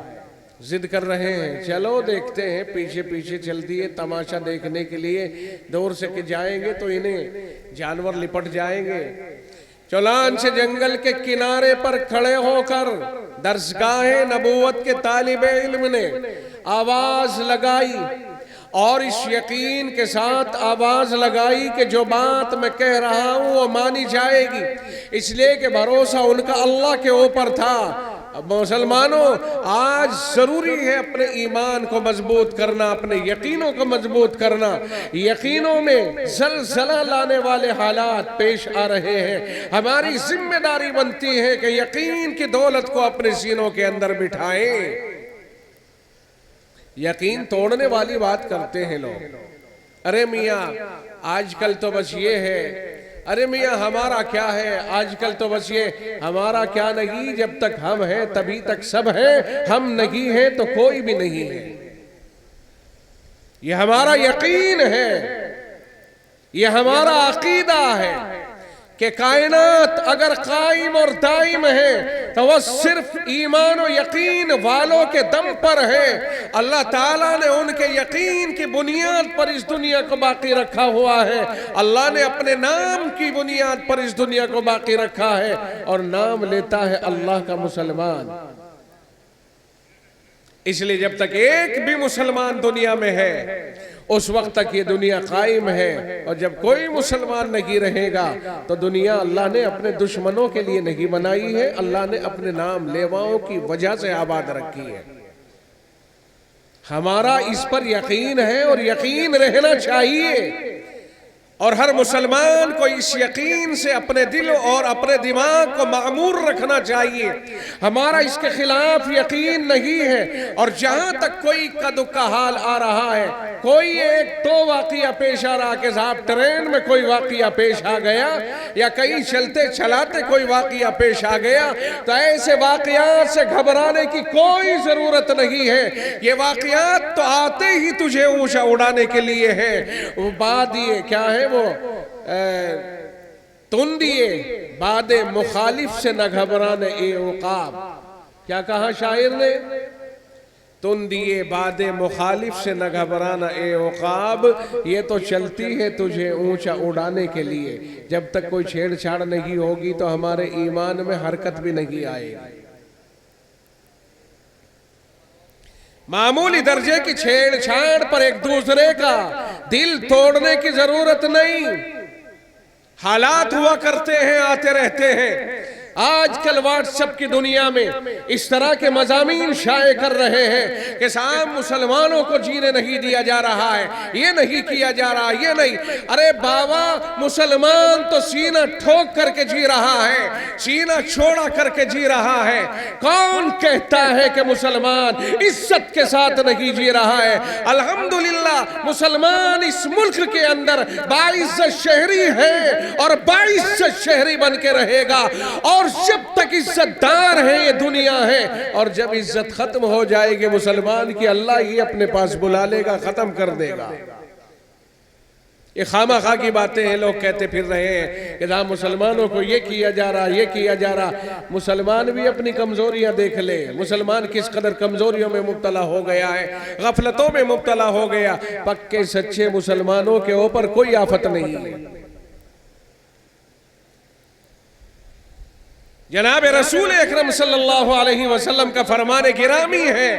ضد کر رہے ہیں، چلو دیکھتے ہیں۔ پیچھے پیچھے چل دیے تماشا دیکھنے کے لیے، دور سے کہ جائیں گے تو انہیں جانور لپٹ جائیں گے۔ چنانچہ جنگل کے کنارے پر کھڑے ہو کر درسگاہ نبوت کے طالب علم نے آواز لگائی، اور اس یقین کے ساتھ آواز لگائی کہ جو بات میں کہہ رہا ہوں وہ مانی جائے گی، اس لیے کہ بھروسہ ان کا اللہ کے اوپر تھا۔ اب مسلمانوں، آج ضروری ہے اپنے ایمان کو مضبوط کرنا، اپنے یقینوں کو مضبوط کرنا۔ یقینوں میں زلزلہ لانے والے حالات پیش آ رہے ہیں، ہماری ذمہ داری بنتی ہے کہ یقین کی دولت کو اپنے سینوں کے اندر بٹھائیں۔ یقین توڑنے والی بات کرتے ہیں لوگ، ارے میاں آج کل تو بس یہ ہے، ارے میاں ہمارا کیا ہے، آج کل تو بس یہ، ہمارا کیا نہیں، جب تک ہم ہیں تبھی تک سب ہیں، ہم نہیں ہیں تو کوئی بھی نہیں ہے۔ یہ ہمارا یقین ہے، یہ ہمارا عقیدہ ہے کہ کائنات اگر قائم اور دائم ہے تو وہ صرف ایمان و یقین والوں کے دم پر ہے۔ اللہ تعالیٰ نے ان کے یقین کی بنیاد پر اس دنیا کو باقی رکھا ہوا ہے، اللہ نے اپنے نام کی بنیاد پر اس دنیا کو باقی رکھا ہے، اور نام لیتا ہے اللہ کا مسلمان۔ اس لیے جب تک ایک بھی مسلمان دنیا میں ہے اس وقت تک یہ دنیا قائم ہے، اور جب کوئی مسلمان نہیں رہے گا تو دنیا اللہ نے اپنے دشمنوں کے لیے نہیں بنائی ہے، اللہ نے اپنے نام لیواؤں کی وجہ سے آباد رکھی ہے۔ ہمارا اس پر یقین ہے اور یقین رہنا چاہیے، اور ہر مسلمان کو اس یقین سے اپنے دل اور اپنے دماغ کو معمور رکھنا چاہیے۔ ہمارا اس کے خلاف یقین نہیں ہے، اور جہاں تک کوئی قد کا حال آ رہا ہے، کوئی ایک تو واقعہ پیش آ رہا کہ صاحب ٹرین میں کوئی واقعہ پیش آ گیا، یا کہیں چلتے چلاتے کوئی واقعہ پیش آ گیا، تو ایسے واقعات سے گھبرانے کی کوئی ضرورت نہیں ہے۔ یہ واقعات تو آتے ہی تجھے اونچا اڑانے کے لیے ہے۔ وہ بات یہ کیا ہے، وہ تن دیے باد مخالف سے نہ گھبرانا اے عقاب. کیا کہا شاعر نے؟ تن دیے باد مخالف سے نہ گھبرانا اے عقاب، یہ تو چلتی ہے تجھے اونچا اڑانے کے لیے. جب تک کوئی چھیڑ چھاڑ نہیں ہوگی تو ہمارے ایمان میں حرکت بھی نہیں آئے گی. معمولی درجے کی چھیڑ چھاڑ پر ایک دوسرے کا دل توڑنے کی ضرورت نہیں. حالات ہوا کرتے ہیں، آتے رہتے ہیں. آج کل واٹس ایپ کی دنیا میں اس طرح کے مضامین شائع کر رہے ہیں کہ صاحب مسلمانوں کو جینے نہیں دیا جا رہا ہے، یہ نہیں کیا جا رہا، یہ نہیں. ارے بابا، مسلمان تو سینہ ٹھوک کر کے جی رہا ہے، سینہ چھوڑا کر کے جی رہا ہے. کون کہتا ہے کہ مسلمان عزت کے ساتھ نہیں جی رہا ہے؟ الحمدللہ مسلمان اس ملک کے اندر باعزت شہری ہے اور باعزت شہری بن کے رہے گا. اور جب تک عزت دار ہے یہ دنیا ہے، اور جب عزت ختم ہو جائے گی مسلمان کی، اللہ ہی اپنے پاس بلا لے گا، ختم کر دے گا. یہ خامہ خواہ کی باتیں ہیں. لوگ کہتے پھر رہے ہیں کہ جہاں مسلمانوں کو یہ کیا جا رہا، یہ کیا جا رہا. مسلمان بھی اپنی کمزوریاں دیکھ لے. مسلمان کس قدر کمزوریوں میں مبتلا ہو گیا ہے، غفلتوں میں مبتلا ہو گیا. پکے سچے مسلمانوں کے اوپر کوئی آفت نہیں ہے. جناب رسول اکرم صلی اللہ علیہ وسلم کا فرمان گرامی ہے.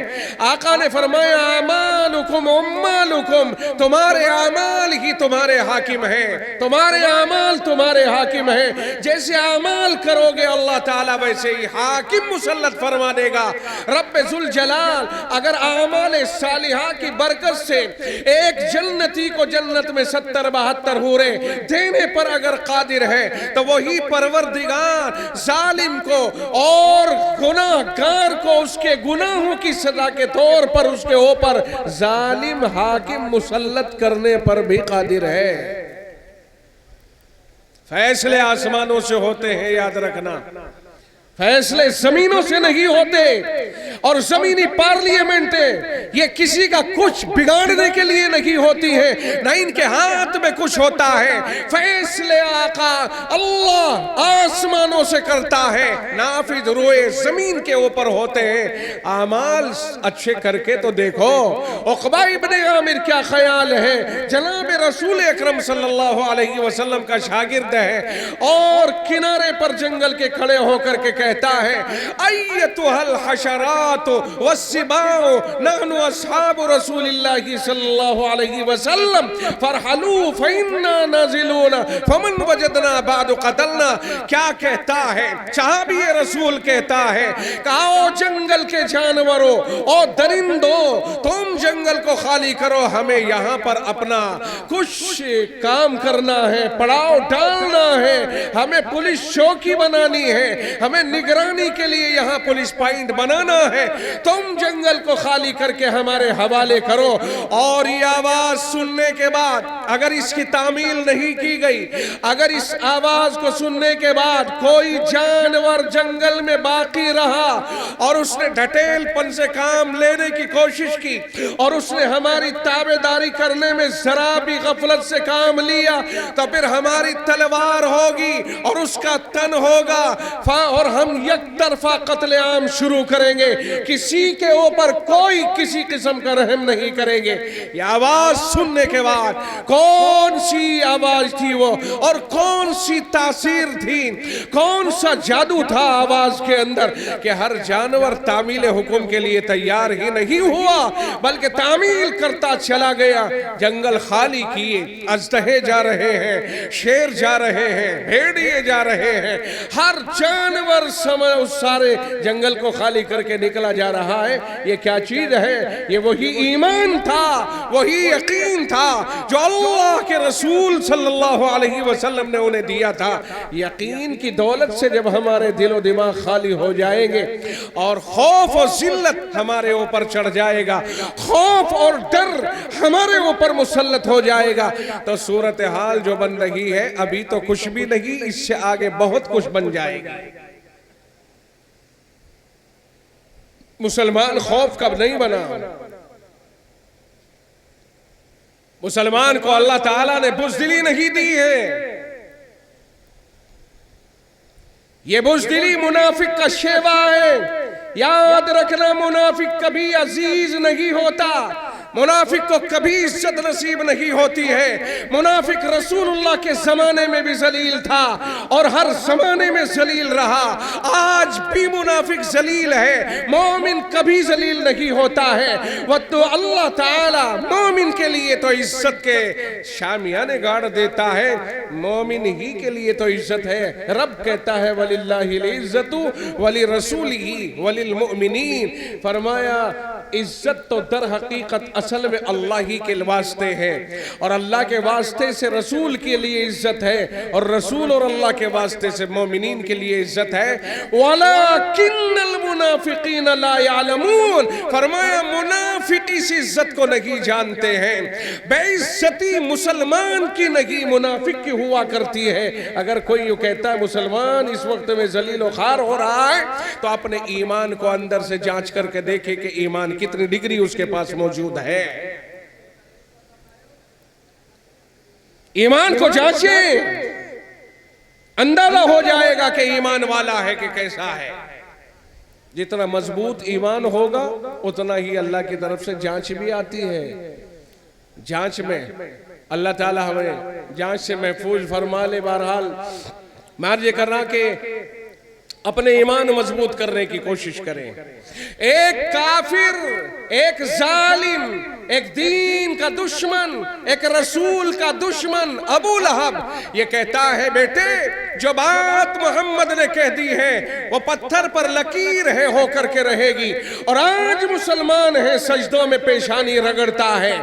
آقا نے فرمایا اعمالکم امالکم، تمہارے اعمال ہی تمہارے حاکم ہیں، تمہارے اعمال تمہارے حاکم ہیں. جیسے اعمال کرو گے اللہ تعالیٰ ویسے ہی حاکم مسلط فرما دے گا. رب ذوالجلال اگر اعمال صالحہ کی برکت سے ایک جنتی کو جنت میں 70-72 حوریں دینے پر اگر قادر ہے تو وہی پروردگار ظالم کو اور گناہگار کو اس کے گناہوں کی سزا کے طور پر اس کے اوپر ظالم حاکم مسلط کرنے پر بھی قادر ہے. فیصلے آسمانوں سے ہوتے ہیں، یاد رکھنا. فیصلے زمینوں سے نہیں ہوتے. اور زمینی پارلیمنٹیں یہ کسی کا کچھ بگاڑنے کے لیے نہیں ہوتی ہیں، نہ ان کے ہاتھ میں کچھ ہوتا ہے. فیصلے آقا اللہ آسمانوں سے کرتا ہے، نافذ روئے زمین کے اوپر ہوتے ہیں. اعمال اچھے کر کے تو دیکھو. عقبہ ابن عامر کیا خیال ہے، جناب رسول اکرم صلی اللہ علیہ وسلم کا شاگرد ہے، اور کنارے پر جنگل کے کھڑے ہو کر کے کہتا ہے ایتھا الحشرات والسباع نحن اصحاب رسول اللہ صلی اللہ علیہ وسلم فرحلوا فإنا نازلون فمن وجدنا بعد قتلنا. کیا کہتا ہے صحابی رسول؟ کہتا ہے کہ آؤ جنگل کے جانوروں اور درندوں، تم جنگل کو خالی کرو، ہمیں یہاں پر اپنا کچھ کام کرنا ہے، پڑاؤ ڈالنا ہے، ہمیں پولیس چوکی بنانی ہے، ہمیں نگرانی کے لیے یہاں پولیس پوائنٹ بنانا ہے. تم جنگل کو خالی کر کے ہمارے حوالے کرو. اور یہ آواز سننے کے بعد اگر اس کی تعمیل نہیں کی گئی، اگر اس آواز کو سننے کے بعد کوئی جانور جنگل میں باقی رہا اور اس نے ڈھٹیل پن سے کام لینے کی کوشش کی اور اس نے ہماری تابعداری کرنے میں ذرا بھی غفلت سے کام لیا، تو پھر ہماری تلوار ہوگی اور اس کا تن ہوگا، اور ہم یک طرفہ قتل عام شروع کریں گے. کسی کے اوپر کوئی کسی قسم کا رحم نہیں کریں گے. یہ آواز سننے کے بعد کون سی آواز تھی وہ، اور کون سی تاثیر تھی، کون سا جادو تھا آواز کے اندر، کہ ہر جانور تعمیل حکم کے لیے تیار ہی نہیں ہوا بلکہ تعمیل کرتا چلا گیا. جنگل خالی کیے، اژدہے جا رہے ہیں، شیر جا رہے ہیں، بھیڑیے جا رہے ہیں، ہر جانور اس سارے جنگل کو خالی کر کے نکلا جا رہا ہے. یہ کیا چیز ہے؟ یہ وہی ایمان تھا، وہی یقین تھا جو اللہ کے رسول صلی اللہ علیہ وسلم نے انہیں دیا تھا. یقین کی دولت سے جب ہمارے دل و دماغ خالی ہو جائیں گے اور خوف و ذلت ہمارے اوپر چڑھ جائے گا، خوف اور ڈر ہمارے اوپر مسلط ہو جائے گا، تو صورتحال جو بن رہی ہے ابھی تو کچھ بھی نہیں، اس سے آگے بہت کچھ بن جائے گا. مسلمان خوف کب نہیں بنا. مسلمان کو اللہ تعالیٰ نے بزدلی نہیں دی ہے. یہ بزدلی منافق کا شیوا ہے. یاد رکھنا منافق کبھی عزیز نہیں ہوتا، منافق کو کبھی عزت نصیب نہیں ہوتی ہے. منافق رسول اللہ کے زمانے میں بھی ذلیل تھا اور ہر زمانے میں ذلیل رہا. آج بھی منافق ذلیل ہے، مومن کبھی ذلیل نہیں ہوتا ہے. وہ تو اللہ تعالی مومن کے لیے تو عزت کے شامیانے گاڑ دیتا ہے، مومن ہی کے لیے تو عزت ہے. رب کہتا ہے وَلِلَّهِ الْعِزَّةُ وَلِرَسُولِهِ وَلِلْمُؤْمِنِينَ. فرمایا عزت تو در حقیقت اصل میں اللہ ہی کے واسطے ہے، اور اللہ کے واسطے سے رسول کے لیے عزت ہے، اور رسول اور اللہ کے واسطے سے مومنین کے لیے عزت ہے. وَلَكِنَّ الْمُنَافِقِينَ لَا يَعْلَمُونَ. فرمایا منافق اس عزت کو نہیں جانتے ہیں. بے عزتی مسلمان کی نہیں منافق کی ہوا کرتی ہے. اگر کوئی یہ کہتا ہے مسلمان اس وقت میں ذلیل و خوار ہو رہا ہے تو اپنے ایمان کو اندر سے جانچ کر کے دیکھے کہ ایمان کتنی ڈگری اس کے پاس موجود ہے. ایمان کو جانچیں، اندازہ ہو جائے گا کہ ایمان والا ہے کہ کیسا ہے. جتنا مضبوط ایمان ہوگا اتنا ہی اللہ کی طرف سے جانچ بھی آتی ہے. جانچ میں اللہ تعالی ہمیں جانچ سے محفوظ فرما لے. بہرحال میں عرض کر رہا کہ اپنے ایمان مضبوط کرنے کی کوشش کریں. ایک کافر، ایک ظالم، ایک دین کا دشمن، ایک رسول کا دشمن ابو لہب یہ کہتا ہے بیٹے جو بات محمد نے کہہ دی ہے وہ پتھر پر لکیر ہے ہو کر کے رہے گی. اور آج مسلمان ہے سجدوں میں پیشانی رگڑتا ہے،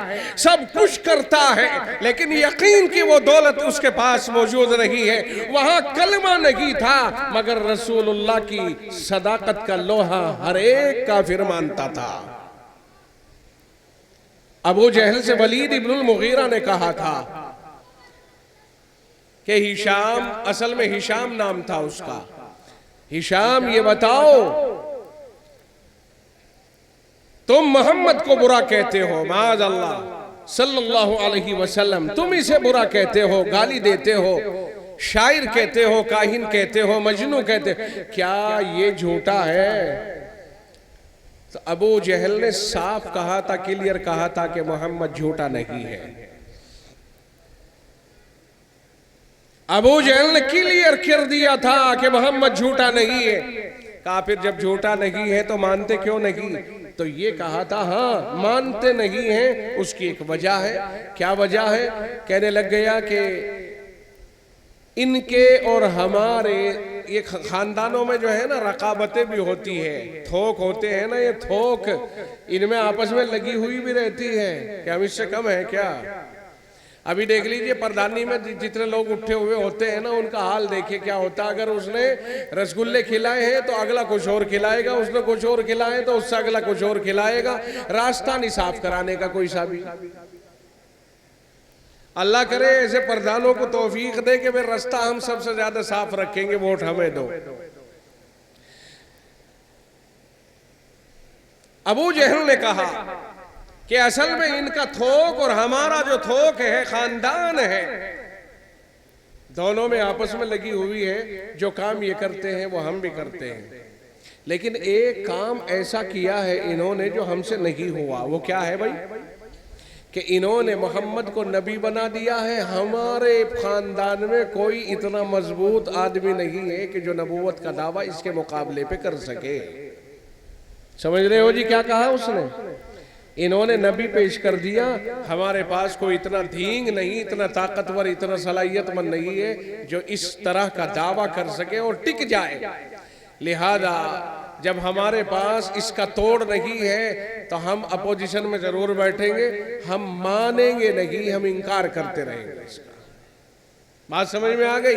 سب کچھ کرتا ہے، لیکن یقین کی وہ دولت اس کے پاس موجود نہیں ہے. وہاں کلمہ نہیں تھا مگر رسول اللہ کی صداقت کا لوہا ہر ایک کافر مانتا تھا. ابو جہل سے ولید ابن المغیرہ نے کہا تھا کہ ہشام، اصل میں ہشام نام تھا اس کا، ہشام یہ بتاؤ تم محمد کو برا کہتے ہو، معاذ اللہ صلی اللہ علیہ وسلم، تم اسے برا کہتے ہو، گالی دیتے ہو، شاعر کہتے ہو، کاہن کہتے ہو، مجنون کہتے ہو، کیا یہ جھوٹا ہے؟ تو ابو جہل نے صاف کہا تھا، کلیئر کہا تھا کہ محمد جھوٹا نہیں ہے. ابو جہل نے کلیئر کر دیا تھا کہ محمد جھوٹا نہیں ہے. کافر جب جھوٹا نہیں ہے تو مانتے کیوں نہیں؟ تو یہ کہا تھا ہاں مانتے نہیں ہیں، اس کی ایک وجہ ہے. کیا وجہ ہے؟ کہنے لگ گیا کہ ان کے اور ہمارے یہ خاندانوں میں جو ہے نا رقابتیں بھی ہوتی ہیں، تھوک ہوتے ہیں نا، یہ تھوک ان میں آپس میں لگی ہوئی بھی رہتی ہے کہ ہم اس سے کم ہیں کیا. ابھی دیکھ لیجئے پردھانی میں جتنے لوگ اٹھے ہوئے ہوتے ہیں نا ان کا حال دیکھیں کیا ہوتا. اگر اس نے رسگلے کھلائے ہیں تو اگلا کچھ اور کھلائے گا، اس نے کچھ اور کھلائے تو اس سے اگلا کچھ اور کھلائے گا. راستہ نہیں صاف کرانے کا کوئی سا بھی. اللہ کرے ایسے پردھانوں کو توفیق دے کہ پھر رستہ ہم سب سے زیادہ صاف رکھیں گے، ووٹ ہمیں دو. ابو جہل نے کہا کہ اصل میں ان کا تھوک اور ہمارا جو تھوک ہے خاندان ہے، دونوں میں آپس میں لگی ہوئی ہے. جو کام یہ کرتے ہیں وہ ہم بھی کرتے ہیں، لیکن ایک کام ایسا کیا ہے انہوں نے جو ہم سے نہیں ہوا. وہ کیا ہے بھائی؟ کہ انہوں نے محمد کو نبی بنا دیا ہے. ہمارے خاندان میں کوئی اتنا مضبوط آدمی نہیں ہے کہ جو نبوت کا دعویٰ اس کے مقابلے پہ کر سکے. سمجھ رہے ہو جی کیا کہا اس نے؟ انہوں نے نبی پیش کر دیا، ہمارے پاس کوئی اتنا دھینگ نہیں، اتنا طاقتور، اتنا صلاحیت مند نہیں ہے جو اس طرح کا دعویٰ کر سکے اور ٹک جائے. لہذا جب ہمارے پاس اس کا توڑ نہیں ہے تو ہم اپوزیشن میں ضرور بیٹھیں گے، ہم مانیں گے نہیں، ہم انکار کرتے رہیں گے. اس کا بات سمجھ میں آ گئی؟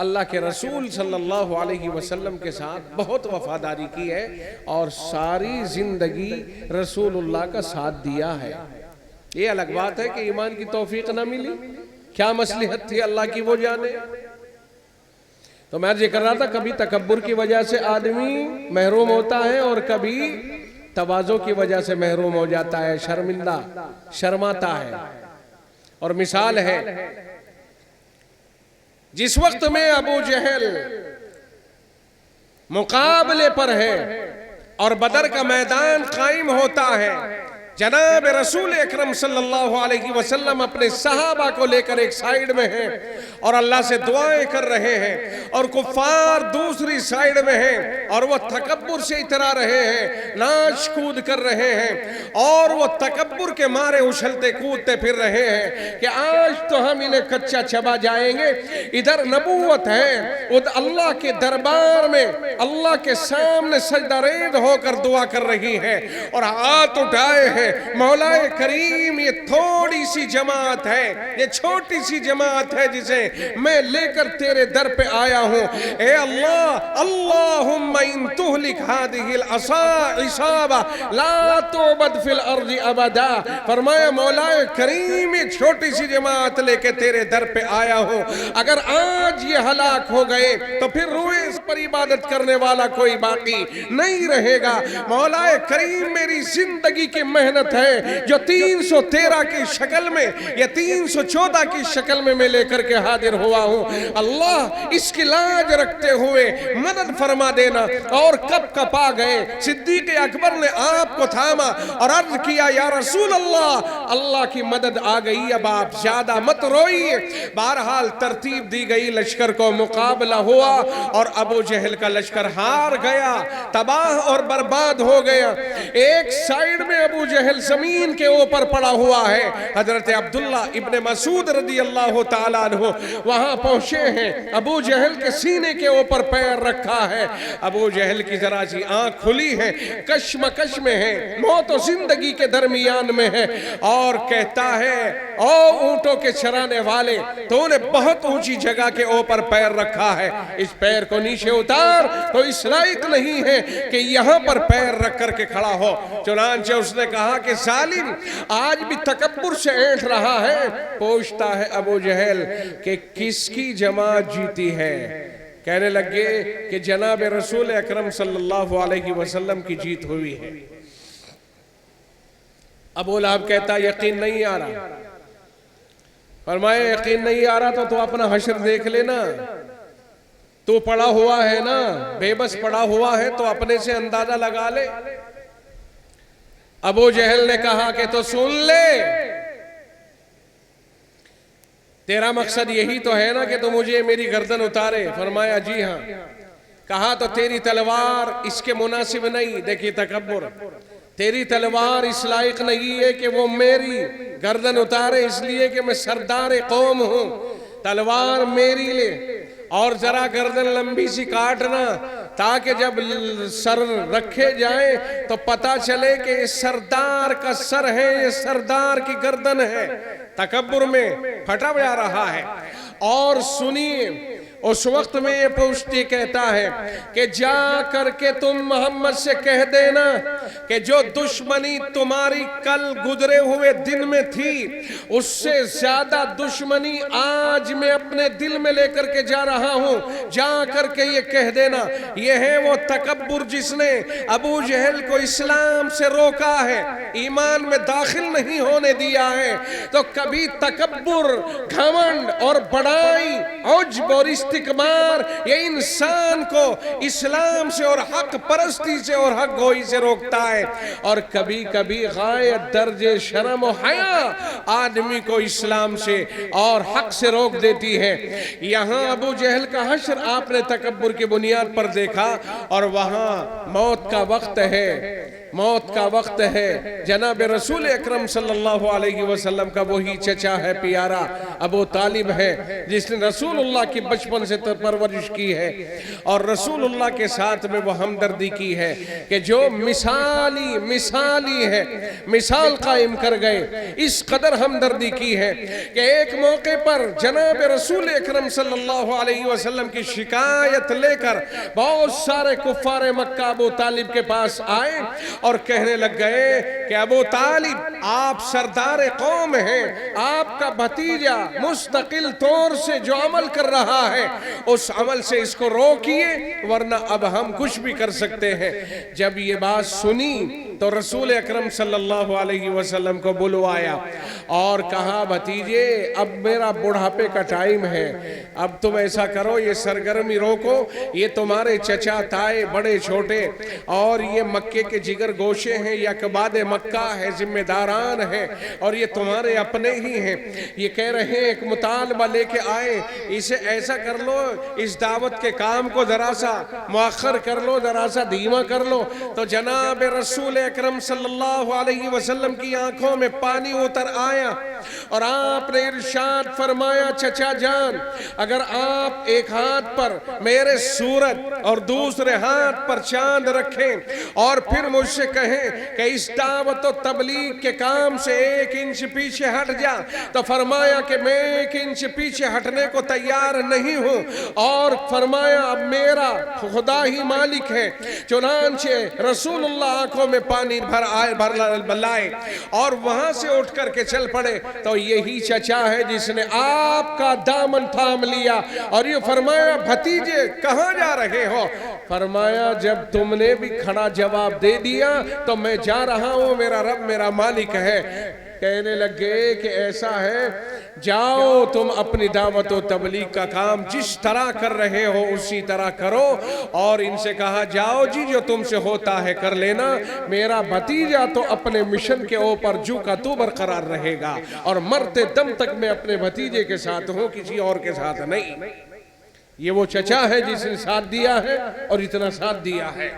اللہ کے رسول صلی اللہ علیہ وسلم کے ساتھ بہت وفاداری کی ہے اور ساری زندگی رسول اللہ کا ساتھ دیا ہے. یہ الگ بات ہے کہ ایمان کی توفیق نہ ملی، کیا مصلحت تھی اللہ کی وہ جانے. تو میں ذکر کر رہا تھا کبھی تکبر کی وجہ سے آدمی محروم ہوتا ہے اور کبھی تواضع کی وجہ سے محروم ہو جاتا ہے، شرمندہ شرماتا ہے. اور مثال ہے جس وقت میں ابو جہل مقابلے پر ہے اور بدر کا میدان قائم ہوتا ہے، جناب رسول اکرم صلی اللہ علیہ وسلم اپنے صحابہ کو لے کر ایک سائیڈ میں ہیں اور اللہ سے دعائیں کر رہے ہیں، اور کفار دوسری سائیڈ میں ہیں اور وہ تکبر سے اترا رہے ہیں، ناچ کود کر رہے ہیں اور وہ تکبر کے مارے اچھلتے کودتے پھر رہے ہیں کہ آج تو ہم انہیں کچا چبا جائیں گے. ادھر نبوت ہے، ادھر اللہ کے دربار میں اللہ کے سامنے سجدہ ریز ہو کر دعا کر رہی ہے اور ہاتھ اٹھائے ہیں. مولا کریم یہ تھوڑی سی جماعت ہے، یہ چھوٹی سی جماعت ہے جسے میں لے کر تیرے در پہ آیا ہوں. اے اللہ، اللہم ان تہلک هذه العصابہ لا تعبد فی الارض ابدا. فرمایا مولا کریم یہ چھوٹی سی جماعت لے کے تیرے در پہ آیا ہوں، اگر آج یہ ہلاک ہو گئے تو پھر روئے اس پر عبادت کرنے والا کوئی باقی نہیں رہے گا. مولا کریم میری زندگی کی محنت ہے جو 313 کی شکل میں یا 314 کی شکل میں لے کر کے حاضر ہوا ہوں. اللہ اس کی لاج رکھتے ہوئے مدد فرما دینا. اور کب آ گئے صدیق اکبر نے آپ کو تھاما اور عرض کیا یا رسول اللہ، اللہ کی مدد آ گئی، اب آپ زیادہ مت روئیے. بہرحال ترتیب دی گئی، لشکر کو مقابلہ ہوا اور ابو جہل کا لشکر ہار گیا، تباہ اور برباد ہو گیا. ایک سائیڈ میں ابو جہل زمین کے اوپر پڑا ہوا ہے، حضرت عبداللہ ابن مسعود رضی اللہ تعالیٰ عنہ وہاں پہنچے ہیں، ابو جہل کے سینے کے اوپر پیر رکھا ہے. ابو جہل کی ذرا سی آنکھ کھلی ہے، کشمکش میں ہے، موت و زندگی کے درمیان میں ہے اور کہتا ہے او اونٹوں کے چرانے والے، تو انہیں بہت اونچی جگہ کے اوپر پیر رکھا ہے، اس پیر کو نیچے اتار، تو اس لائق نہیں ہے کہ یہاں پر پیر رکھ کر کے کھڑا ہو. چنانچہ اس نے کہا کہ ظالم آج بھی تکبر سے اینٹ رہا ہے. پوچھتا ہے ابو جہل کہ کس کی جماعت جیتی ہے؟ کہنے لگے کہ جناب رسول اکرم صلی اللہ علیہ وسلم کی جیت ہوئی ہے. ابو لہب کہتا یقین نہیں آ رہا. فرمایا یقین نہیں آ رہا تو اپنا حشر دیکھ لینا، تو پڑا ہوا ہے نا، بے بس پڑا ہوا ہے تو اپنے سے اندازہ لگا لے. ابو جہل نے کہا کہ تو سن لے، تیرا مقصد یہی تو ہے نا کہ تو مجھے میری گردن اتارے. فرمایا جی ہاں. کہا تو تیری تلوار اس کے مناسب نہیں. دیکھیے تکبر، تیری تلوار اس لائق نہیں ہے کہ وہ میری گردن اتارے، اس لیے کہ میں سردار قوم ہوں. تلوار میری لے اور ذرا گردن لمبی سی کاٹنا تاکہ جب سر رکھے جائیں تو پتا چلے کہ یہ سردار کا سر ہے، یہ سردار کی گردن ہے. تکبر میں پھٹا جا رہا ہے. اور سنیے اس وقت میں یہ پوچھتی کہتا ہے کہ جا کر کے تم محمد سے کہہ دینا کہ جو دشمنی تمہاری کل گزرے ہوئے دن میں تھی اس سے زیادہ دشمنی آج میں اپنے دل میں لے کر کے جا رہا ہوں. جا کر کے یہ کہہ دینا. یہ ہے وہ تکبر جس نے ابو جہل کو اسلام سے روکا ہے، ایمان میں داخل نہیں ہونے دیا ہے. تو کبھی تکبر، گھمنڈ اور بڑائی، عجب اور استکبار یہ انسان کو اسلام سے اور حق پرستی سے اور حق گوئی سے روکتا ہے. اور کبھی کبھی غایت درجے شرم و حیا آدمی کو اسلام سے اور حق سے روک دیتی ہے. یہاں ابو جہل کا حشر آپ نے تکبر کی بنیاد پر دیکھا اور وہاں موت کا وقت ہے، موت کا وقت ہے. جناب رسول اکرم صلی اللہ علیہ وسلم کا وہی چچا ہے پیارا ابو طالب ہے جس نے رسول اللہ کی بچپن بچپن سے پرورش کی ہے اور رسول اللہ کے ساتھ میں وہ ہمدردی کی ہے کہ جو مثالی ہے، مثال قائم کر گئے، اس قدر ہمدردی کی ہے کہ ایک موقع پر جناب رسول اکرم صلی اللہ علیہ وسلم کی شکایت لے کر بہت سارے کفار مکہ ابو طالب کے پاس آئے اور کہنے لگ گئے کہ ابو طالب آپ سردار قوم ہیں، آپ کا بھتیجا مستقل طور سے جو عمل کر رہا ہے اس عمل سے اس کو روکیے ورنہ اب ہم کچھ بھی کر سکتے ہیں۔ جب یہ بات سنی تو رسول اکرم صلی اللہ علیہ وسلم کو بلوایا اور کہا بھتیجے اب میرا بڑھاپے کا ٹائم ہے، اب تم ایسا کرو یہ سرگرمی روکو، یہ تمہارے چچا تائے بڑے چھوٹے اور یہ مکے کے جگر گوشے ہیں یا کباد مکہ ہے، ذمہ داران ہیں اور یہ تمہارے اپنے ہی ہیں، یہ کہہ رہے ہیں ایک مطالبہ لے کے آئے، اسے ایسا کر لو اس دعوت کے کام کو ذرا سا مؤخر کر لو، ذرا سا دھیما کر لو۔ تو جناب رسول اکرم صلی اللہ علیہ وسلم کی آنکھوں میں پانی اتر آیا اور آپ نے ارشاد فرمایا چچا جان اگر آپ ایک ہاتھ پر میرے صورت اور دوسرے ہاتھ پر چاند رکھیں اور پھر مجھ سے کہیں کہ اس دعوت و تبلیغ کے کام سے 1 انچ پیچھے ہٹ جا تو فرمایا کہ میں 1 انچ پیچھے ہٹنے کو تیار نہیں ہوں، اور فرمایا اب میرا خدا ہی مالک ہے۔ چنانچہ رسول اللہ آنکھوں میں پانی بھر لائے اور وہاں سے اٹھ کر کے چل پڑے تو یہی چچا ہے جس نے آپ کا دامن تھام لیا اور یہ فرمایا بھتیجے کہاں جا رہے ہو؟ فرمایا جب تم نے بھی کھڑا جواب دے دیا تو میں جا رہا ہوں، میرا رب میرا مالک ہے۔ کہنے لگے کہ ایسا ہے جاؤ تم اپنی دعوت و تبلیغ کا کام جس طرح کر رہے ہو اسی طرح کرو، اور ان سے کہا جاؤ جی جو تم سے ہوتا ہے کر لینا، میرا بھتیجا تو اپنے مشن کے اوپر جو کا تو برقرار رہے گا اور مرتے دم تک میں اپنے بھتیجے کے ساتھ ہوں، کسی اور کے ساتھ نہیں۔ یہ وہ چچا ہے جس نے ساتھ دیا ہے اور اتنا ساتھ دیا ہے۔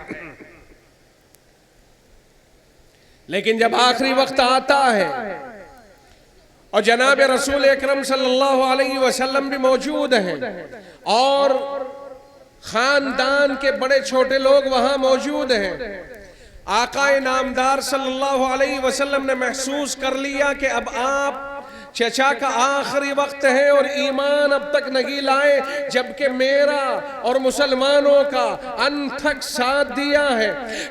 لیکن جب آخری وقت آتا ہے اور جناب رسول اکرم صلی اللہ علیہ وسلم بھی موجود ہیں اور خاندان کے بڑے چھوٹے لوگ وہاں موجود ہیں، آقا نامدار صلی اللہ علیہ وسلم نے محسوس کر لیا کہ اب آپ چچا کا آخری وقت ہے اور ایمان اب تک نہیں لائے، جبکہ میرا اور مسلمانوں کا انتھک ساتھ دیا ہے،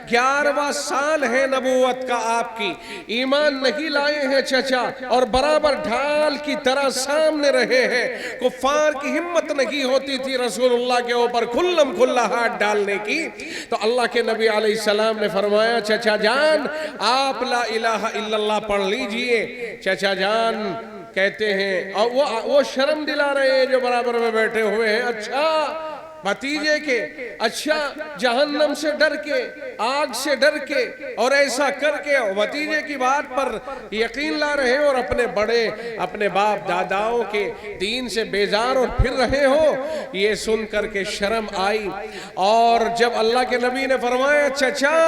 11واں سال ہے نبوت کا آپ کی، ایمان نہیں لائے ہیں چچا اور برابر ڈھال کی طرح سامنے رہے ہیں۔ کفار کی ہمت نہیں ہوتی تھی رسول اللہ کے اوپر کھلم کھلا ہاتھ ڈالنے کی، تو اللہ کے نبی علیہ السلام نے فرمایا چچا جان آپ لا الہ الا اللہ پڑھ لیجئے۔ چچا جان کہتے ہیں اور وہ شرم دلا رہے ہیں جو برابر میں بیٹھے ہوئے ہیں، اچھا بھتیجے کے، اچھا جہنم سے ڈر کے، آگ سے ڈر کے اور ایسا کر کے بھتیجے کی بات پر یقین لا رہے ہو اور اپنے بڑے اپنے باپ داداؤں کے دین سے بیزار اور پھر رہے ہو۔ یہ سن کر کے شرم آئی اور جب اللہ کے نبی نے فرمایا چچا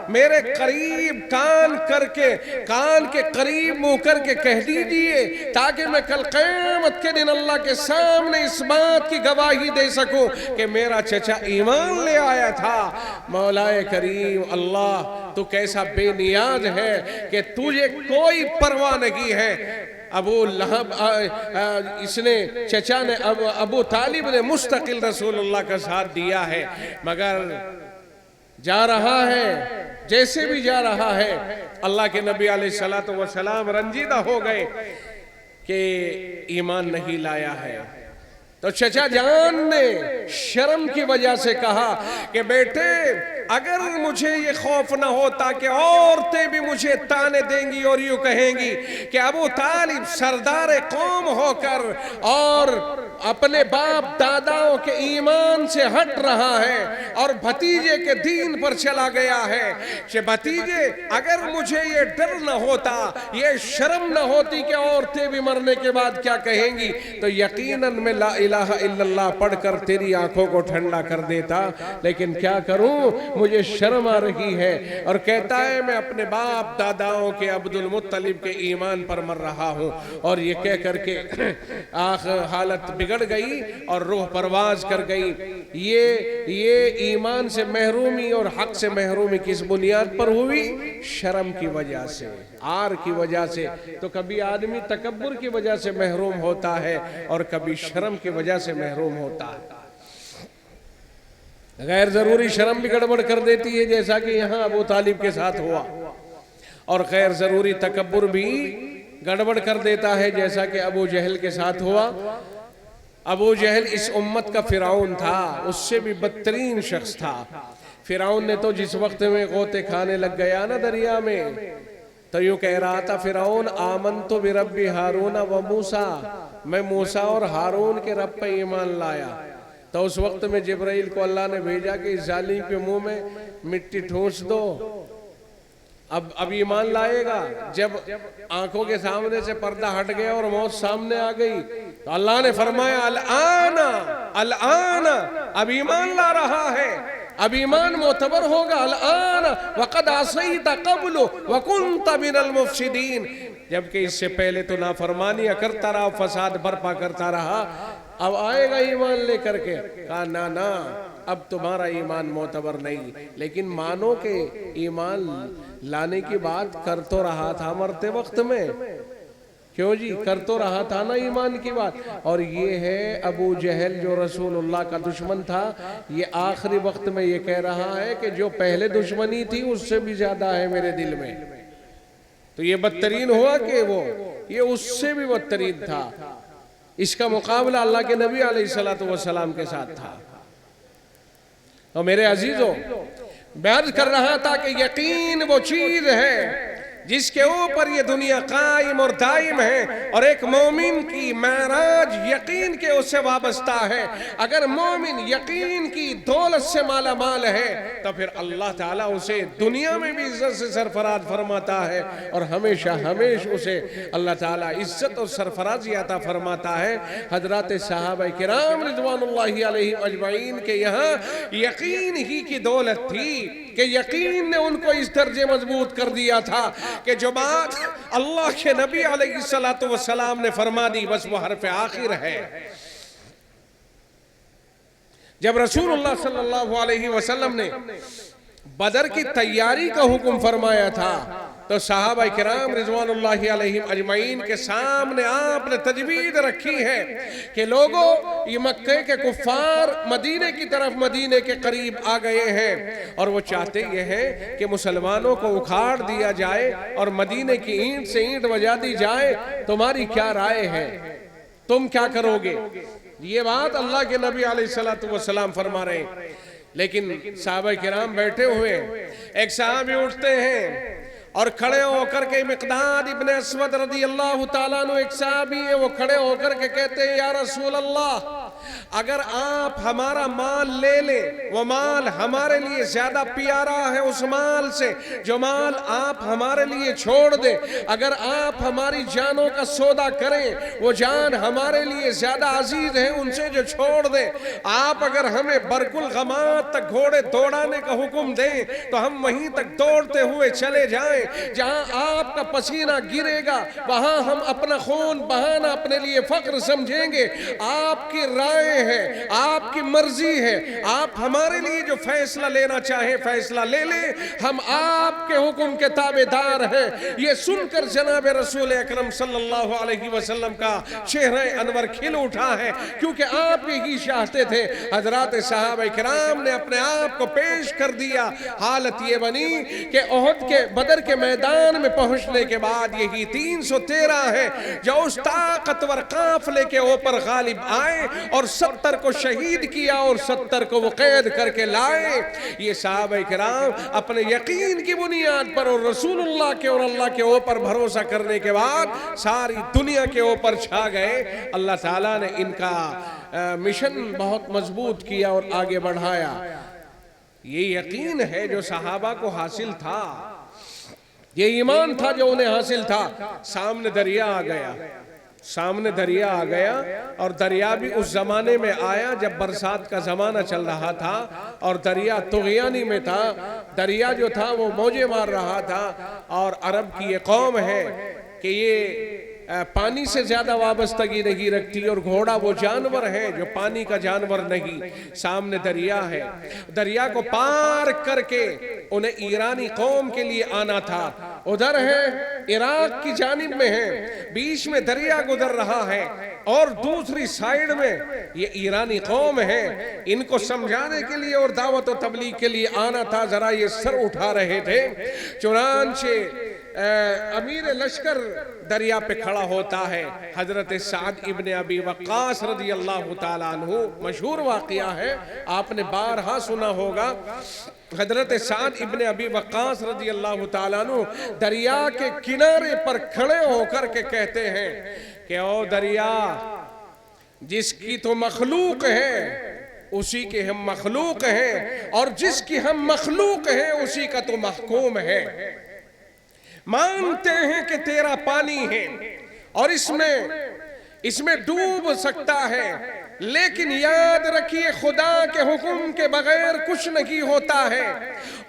میرے قریب کان کے قریب منہ کر کے کہہ دیجئے تاکہ میں کل قیامت کے دن اللہ کے سامنے اس بات کی گواہی دے سکوں کہ میرا چچا ایمان لے آیا تھا۔ مولا کریم اللہ تو کیسا بے نیاز ہے کہ تجھے کوئی پرواہ نہیں ہے۔ ابو لہب اس نے چچا نے ابو طالب نے مستقل رسول اللہ کا ساتھ دیا ہے، مگر جا رہا ہے جیسے بھی جا رہا ہے اللہ کے نبی علیہ السلام رنجیدہ ہو گئے کہ ایمان نہیں لایا ہے۔ تو چچا جان نے شرم کی وجہ سے کہا کہ بیٹے اگر مجھے یہ خوف نہ ہوتا کہ عورتیں بھی مجھے تانے دیں گی اور یوں کہیں گی کہ ابو طالب سردار قوم ہو کر اور اپنے باپ داداؤں کے ایمان سے ہٹ رہا ہے اور بھتیجے کے دین پر چلا گیا ہے، کہ بھتیجے اگر مجھے یہ ڈر نہ ہوتا، یہ شرم نہ ہوتی کہ عورتیں بھی مرنے کے بعد کیا کہیں گی، تو یقیناً میں لا الہ الا اللہ پڑھ کر تیری آنکھوں کو ٹھنڈا کر دیتا، لیکن کیا کروں مجھے شرم آ رہی ہے۔ اور کہتا ہے میں اپنے باپ داداؤں کے عبد المطلب کے ایمان پر مر رہا ہوں، اور یہ کہہ کر کے حالت بگڑ گئی اور روح پرواز کر گئی۔ یہ ایمان سے محرومی اور حق سے محرومی کس بنیاد پر ہوئی؟ شرم کی وجہ سے، عار کی وجہ سے۔ تو کبھی آدمی تکبر کی وجہ سے محروم ہوتا ہے اور کبھی شرم کی وجہ سے محروم ہوتا ہے۔ غیر ضروری شرم بھی گڑبڑ کر دیتی ہے، جیسا کہ یہاں ابو طالب کے ساتھ ہوا، اور غیر ضروری تکبر بھی گڑبڑ کر دیتا ہے، جیسا کہ ابو جہل کے ساتھ ہوا۔ ابو جہل اس امت کا فرعون تھا، اس سے بھی بدترین شخص تھا۔ فرعون نے تو جس وقت میں غوطے کھانے لگ گیا نا دریا میں، تو یوں کہہ رہا تھا فرعون آمنت برب ہارون و موسیٰ، میں موسیٰ اور ہارون کے رب پہ ایمان لایا۔ تو اس وقت میں جبرائیل کو اللہ نے بھیجا کہ اس ظالم کے منہ میں مٹی ٹھونس دو، اب ایمان لائے گا۔ جب آنکھوں کے سامنے سے پردہ ہٹ گیا اور موت سامنے آ گئی تو اللہ نے فرمایا الآن اب ایمان لا رہا ہے، اب ایمان معتبر ہوگا۔ الآن وقد عصیت قبل وکنت من المفسدین، جبکہ اس سے پہلے تو نافرمانیاں کرتا رہا، فساد برپا کرتا رہا، اب آئے گا ایمان لے کر کے۔ کہا نا اب تمہارا ایمان معتبر نہیں، لیکن مانو کہ ایمان لانے کی بات کر تو رہا تھا مرتے وقت میں، کیوں جی کر تو رہا تھا نا ایمان کی بات۔ اور یہ ہے ابو جہل جو رسول اللہ کا دشمن تھا، یہ آخری وقت میں یہ کہہ رہا ہے کہ جو پہلے دشمنی تھی اس سے بھی زیادہ ہے میرے دل میں۔ تو یہ بدترین ہوا کہ یہ اس سے بھی بدترین تھا۔ اس کا مقابلہ اللہ کے نبی علیہ السلام کے ساتھ تھا۔ اور میرے عزیزوں، میں عرض کر رہا تھا کہ یقین وہ چیز ہے جس کے اوپر یہ دنیا قائم اور دائم ہے، اور ایک مومن کی معراج یقین کے اس سے وابستہ ہے۔ اگر مومن یقین کی دولت سے مالا مال ہے تو پھر اللہ تعالیٰ اسے دنیا میں بھی عزت سے سرفراز فرماتا ہے، اور ہمیشہ اسے اللہ تعالیٰ عزت اور سرفرازی عطا فرماتا ہے۔ حضرات صحابہ کرام رضوان اللہ علیہم اجمعین کے یہاں یقین ہی کی دولت تھی کہ یقین نے ان کو اس درجے مضبوط کر دیا تھا کہ جو بات اللہ کے نبی علیہ السلام نے فرما دی بس وہ حرف آخر ہے۔ جب رسول اللہ صلی اللہ علیہ وسلم نے بدر کی تیاری کا حکم فرمایا تھا تو صحابہ کرام رضوان اللہ علیہم اجمعین کے سامنے آپ نے تجوید رکھی ہے کہ لوگوں، یہ مکہ کے کفار مدینے کی طرف، مدینے کے قریب آ گئے ہیں، اور وہ چاہتے یہ ہیں کہ مسلمانوں کو اکھاڑ دیا جائے اور مدینے کی اینٹ سے اینٹ بجا دی جائے۔ تمہاری کیا رائے ہے؟ تم کیا کرو گے؟ یہ بات اللہ کے نبی علیہ السلام فرما رہے ہیں۔ لیکن صحابہ کرام بیٹھے ہوئے، ایک صحابی اٹھتے ہیں اور کھڑے ہو کر کے مقداد ابن اسود رضی اللہ تعالیٰ عنہ ایک صحابی ہے، وہ کھڑے ہو کر کے کہتے ہیں یا رسول اللہ، اگر آپ ہمارا مال لے لیں، وہ مال ہمارے لیے زیادہ پیارا ہے اس مال سے جو مال آپ ہمارے لیے چھوڑ دیں۔ اگر آپ ہماری جانوں کا سودا کریں، وہ جان ہمارے لیے زیادہ عزیز ہے ان سے جو چھوڑ دیں۔ آپ اگر ہمیں برق الغمات تک گھوڑے دوڑانے کا حکم دیں تو ہم وہیں تک دوڑتے ہوئے چلے جائیں، جہاں آپ کا پسینہ گرے گا وہاں ہم اپنا خون بہانا اپنے لیے فخر سمجھیں گے۔ آپ کی رائے ہے، آپ کی مرضی ہے، آپ ہمارے لیے جو فیصلہ لینا چاہیں فیصلہ لے لیں، ہم آپ کے حکم کے تابعدار ہیں۔ یہ سن کر جناب رسول اکرم صلی اللہ علیہ وسلم کا چہرہ انور کھل اٹھا ہے، کیونکہ آپ یہی چاہتے تھے۔ حضرات صحابہ کرام نے اپنے آپ کو پیش کر دیا۔ حالت یہ بنی کہ احد کے بدر کے میدان میں پہنچنے کے بعد یہی 313 ہے جو اس طاقتور قافلے کے اوپر غالب آئے اور 70 کو شہید کیا اور 70 کو وہ قید کر کے لائے۔ یہ صحابہ کرام اپنے یقین کی بنیاد پر اور رسول اللہ کے اور اللہ کے اوپر بھروسہ کرنے کے بعد ساری دنیا کے اوپر چھا گئے۔ اللہ تعالیٰ نے ان کا مشن بہت مضبوط کیا اور آگے بڑھایا۔ یہ یقین ہے جو صحابہ کو حاصل تھا، یہ ایمان تھا جو انہیں حاصل تھا۔ سامنے دریا آ گیا، سامنے دریا آ گیا، اور دریا بھی اس زمانے میں آیا جب برسات کا زمانہ چل رہا تھا اور دریا طغیانی میں تھا۔ دریا جو تھا وہ موجیں مار رہا تھا، اور عرب کی یہ قوم ہے کہ یہ پانی سے زیادہ وابستگی نہیں رکھتی، اور گھوڑا وہ جانور ہے جو پانی کا جانور نہیں۔ سامنے دریا ہے، دریا کو پار کر کے انہیں ایرانی قوم کے لیے آنا تھا۔ ادھر ہے عراق کی جانب میں ہے، بیچ میں دریا گزر رہا ہے، اور دوسری سائیڈ میں یہ ایرانی قوم ہے۔ ان کو سمجھانے کے لیے اور دعوت و تبلیغ کے لیے آنا تھا، ذرا یہ سر اٹھا رہے تھے۔ چنانچہ امیر لشکر دریا پہ کھڑا ہوتا ہے، حضرت سعد ابن ابی وقاص رضی اللہ تعالیٰ عنہ، مشہور واقعہ ہے، آپ نے بارہا سنا ہوگا۔ حضرت سعد ابن ابی وقاص رضی اللہ تعالیٰ عنہ دریا کے کنارے پر کھڑے ہو کر کے کہتے ہیں کہ او دریا، جس کی تو مخلوق ہے اسی کے ہم مخلوق ہیں، اور جس کی ہم مخلوق ہیں اسی کا تو محکوم ہے۔ مانتے ہیں کہ تیرا پانی ہے اور اس میں ڈوب سکتا ہے، لیکن یاد رکھیے خدا کے حکم کے بغیر کچھ نہیں ہوتا ہے،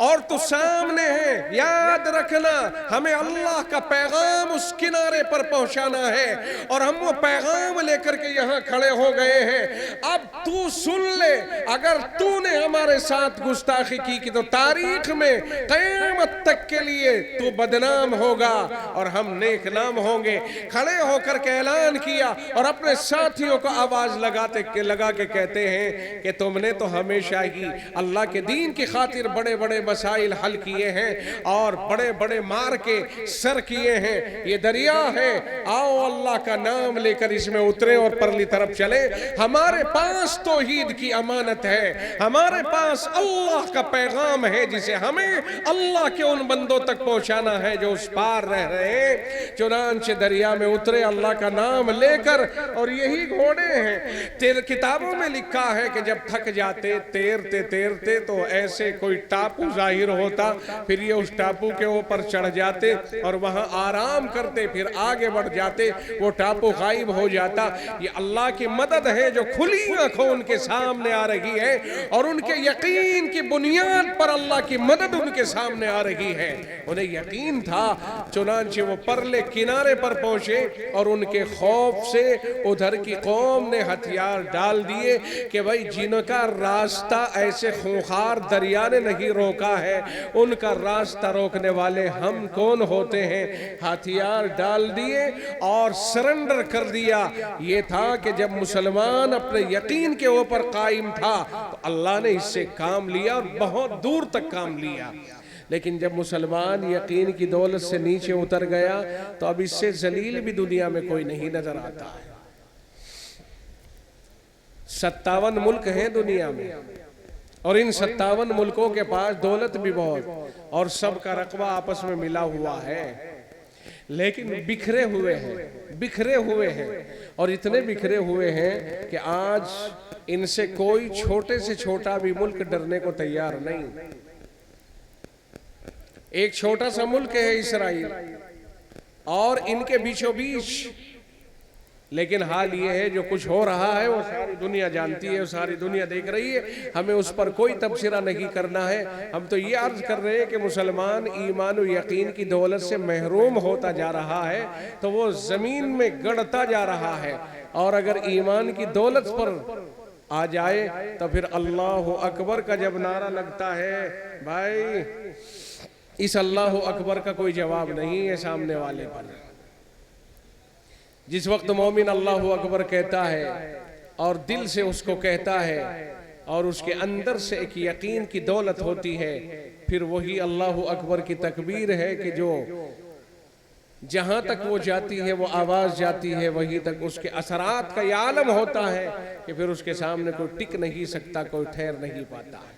اور تو سامنے ہے، یاد رکھنا ہمیں اللہ کا پیغام اس کنارے پر پہنچانا ہے، اور ہم وہ پیغام لے کر کے یہاں کھڑے ہو گئے ہیں۔ اب تو سن لے، اگر تو نے ہمارے ساتھ گستاخی کی تو تاریخ میں قیامت تک کے لیے تو بدنام ہوگا اور ہم نیک نام ہوں گے۔ کھڑے ہو کر کے اعلان کیا اور اپنے ساتھیوں کو آواز لگا کے کہتے ہیں کہ تم نے تو ہمیشہ ہی اللہ کے دین کی خاطر بڑے بڑے مسائل حل کیے ہیں اور بڑے بڑے مار کے سر کیے ہیں، یہ دریا ہے، آؤ اللہ کا نام لے کر اس میں اترے اور پرلی طرف چلے۔ ہمارے پاس توحید کی امانت ہے، ہمارے پاس اللہ کا پیغام ہے جسے ہمیں اللہ کے ان بندوں تک پہنچانا ہے جو اس پار رہ رہے ہیں۔ چنانچہ دریا میں اترے اللہ کا نام لے کر، اور یہی گھوڑے ہیں۔ تیرے کتابوں میں لکھا ہے کہ جب تھک جاتے تیرتے تو ایسے کوئی ٹاپو ظاہر ہوتا، پھر یہ اس ٹاپو کے اوپر چڑھ جاتے اور وہاں آرام کرتے، پھر آگے بڑھ جاتے، وہ ٹاپو غائب ہو جاتا۔ یہ اللہ کی مدد ہے جو کھلی آنکھوں ان کے سامنے آ رہی ہے، اور ان کے یقین کی بنیاد پر اللہ کی مدد ان کے سامنے آ رہی ہے۔ انہیں یقین تھا، چنانچہ وہ پرلے کنارے پر پہنچے، اور ان کے خوف سے ادھر کی قوم نے ہتھیار ڈال دیے کہ بھائی جن کا راستہ ایسے خونخوار دریا نے نہیں روکا ہے، ان کا راستہ روکنے والے ہم کون ہوتے ہیں۔ ہتھیار ڈال دیے اور سرنڈر کر دیا۔ یہ تھا کہ جب مسلمان اپنے یقین کے اوپر قائم تھا تو اللہ نے اس سے کام لیا اور بہت دور تک کام لیا، لیکن جب مسلمان یقین کی دولت سے نیچے اتر گیا تو اب اس سے ذلیل بھی دنیا میں کوئی نہیں نظر آتا ہے۔ 57 ملک ہیں دنیا میں، اور ان 57 ملکوں کے پاس دولت بھی بہت، اور سب کا رقبہ آپس میں ملا ہوا ہے، لیکن بکھرے ہوئے ہیں، اور اتنے بکھرے ہوئے ہیں کہ آج ان سے کوئی چھوٹے سے چھوٹا بھی ملک ڈرنے کو تیار نہیں۔ ایک چھوٹا سا ملک ہے اسرائیل، اور ان کے بیچوں بیچ، لیکن حال یہ ہے جو کچھ ہو رہا ہے وہ ساری دنیا جانتی ہے، وہ ساری دنیا دیکھ رہی ہے، ہمیں اس پر کوئی تبصرہ نہیں کرنا ہے۔ ہم تو یہ عرض کر رہے ہیں کہ مسلمان ایمان و یقین کی دولت سے محروم ہوتا جا رہا ہے تو وہ زمین میں گڑتا جا رہا ہے، اور اگر ایمان کی دولت پر آ جائے تو پھر اللہ اکبر کا جب نعرہ لگتا ہے، بھائی اس اللہ اکبر کا کوئی جواب نہیں ہے سامنے والے پر۔ جس وقت مومن اللہ اکبر کہتا ہے اور دل سے اس کو کہتا ہے اور اس کے اندر سے ایک یقین کی دولت ہوتی ہے، پھر وہی اللہ اکبر کی تکبیر ہے کہ جو جہاں تک وہ جاتی ہے، وہ آواز جاتی ہے، وہیں تک اس کے اثرات کا یہ عالم ہوتا ہے کہ پھر اس کے سامنے کوئی ٹک نہیں سکتا، کوئی ٹھہر نہیں پاتا ہے۔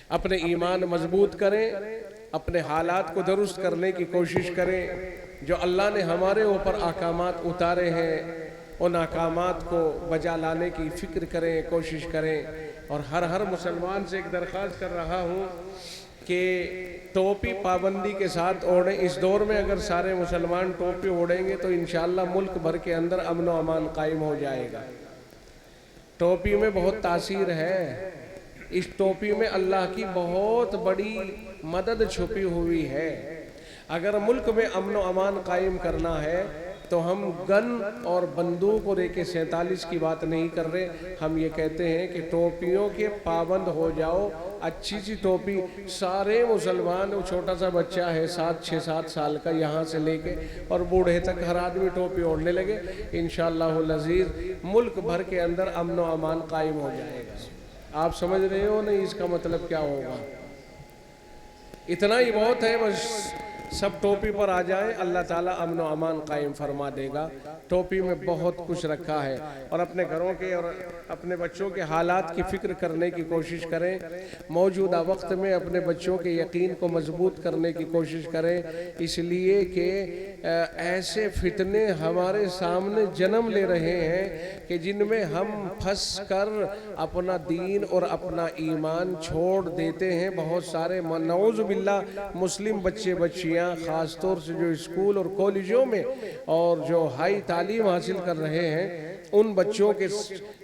اپنے ایمان مضبوط کریں، اپنے حالات کو درست کرنے کی کوشش کریں۔ جو اللہ نے ہمارے اوپر احکامات اتارے ہیں ان احکامات کو بجا لانے کی فکر کریں، کوشش کریں، اور ہر مسلمان سے ایک درخواست کر رہا ہوں کہ ٹوپی پابندی کے ساتھ اوڑھیں۔ اس دور میں اگر سارے مسلمان ٹوپی اوڑھیں گے تو انشاءاللہ ملک بھر کے اندر امن و امان قائم ہو جائے گا۔ ٹوپی میں بہت تاثیر ہے، اس ٹوپی میں اللہ کی بہت بڑی مدد چھپی ہوئی ہے۔ اگر ملک میں امن و امان قائم کرنا ہے تو ہم گن اور بندوق اور AK-47 کی بات نہیں کر رہے، ہم یہ کہتے ہیں کہ ٹوپیوں کے پابند ہو جاؤ، اچھی سی ٹوپی سارے مسلمان، وہ چھوٹا سا بچہ ہے 6-7 سال کا یہاں سے لے کے اور بوڑھے تک ہر آدمی ٹوپی اوڑھنے لگے، انشاءاللہ العزیز ملک بھر کے اندر امن و امان قائم ہو جائے گا۔ آپ سمجھ رہے ہو نہیں اس کا مطلب کیا ہوگا؟ اتنا ہی بہت ہے، بس سب ٹوپی پر آ جائیں، اللہ تعالیٰ امن و امان قائم فرما دے گا۔ ٹوپی میں بہت کچھ رکھا ہے، اور اپنے گھروں کے اور اپنے بچوں کے حالات کی فکر کرنے کی کوشش کریں، موجودہ وقت میں اپنے بچوں کے یقین کو مضبوط کرنے کی کوشش کریں، اس لیے کہ ایسے فتنے ہمارے سامنے جنم لے رہے ہیں کہ جن میں ہم پھنس کر اپنا دین اور اپنا ایمان چھوڑ دیتے ہیں۔ بہت سارے نعوذ باللہ مسلم بچے بچیاں خاص طور سے جو اسکول اور کالجوں میں اور جو ہائی تعلیم حاصل کر رہے ہیں، ان بچوں کے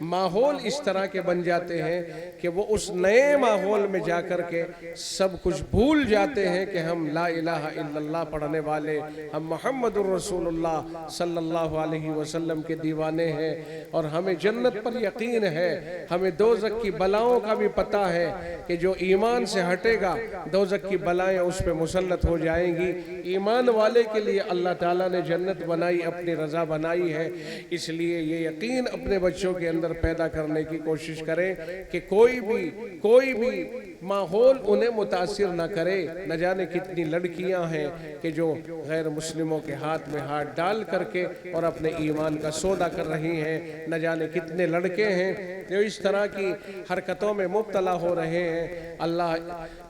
ماحول اس طرح کے بن جاتے ہیں کہ وہ اس نئے ماحول میں جا کر کے سب کچھ بھول جاتے ہیں کہ ہم لا الہ الا اللہ پڑھنے والے، ہم محمد الرسول اللہ صلی اللہ علیہ وسلم کے دیوانے ہیں، اور ہمیں جنت پر یقین ہے، ہمیں دوزخ کی بلاؤں کا بھی پتہ ہے کہ جو ایمان سے ہٹے گا دوزخ کی بلائیں اس پہ مسلط ہو جائیں گی۔ ایمان والے کے لیے اللہ تعالیٰ نے جنت بنائی، اپنی رضا بنائی ہے، اس لیے یہ یقین اپنے بچوں کے اندر پیدا کرنے کی کوشش کریں کہ کوئی بھی ماحول انہیں متاثر نہ کرے۔ نہ جانے کتنی لڑکیاں ہیں کہ جو غیر مسلموں کے ہاتھ میں ہاتھ ڈال کر کے اور اپنے ایمان کا سودا کر رہی ہیں، نہ جانے کتنے لڑکے ہیں جو اس طرح کی حرکتوں میں مبتلا ہو رہے ہیں۔ اللہ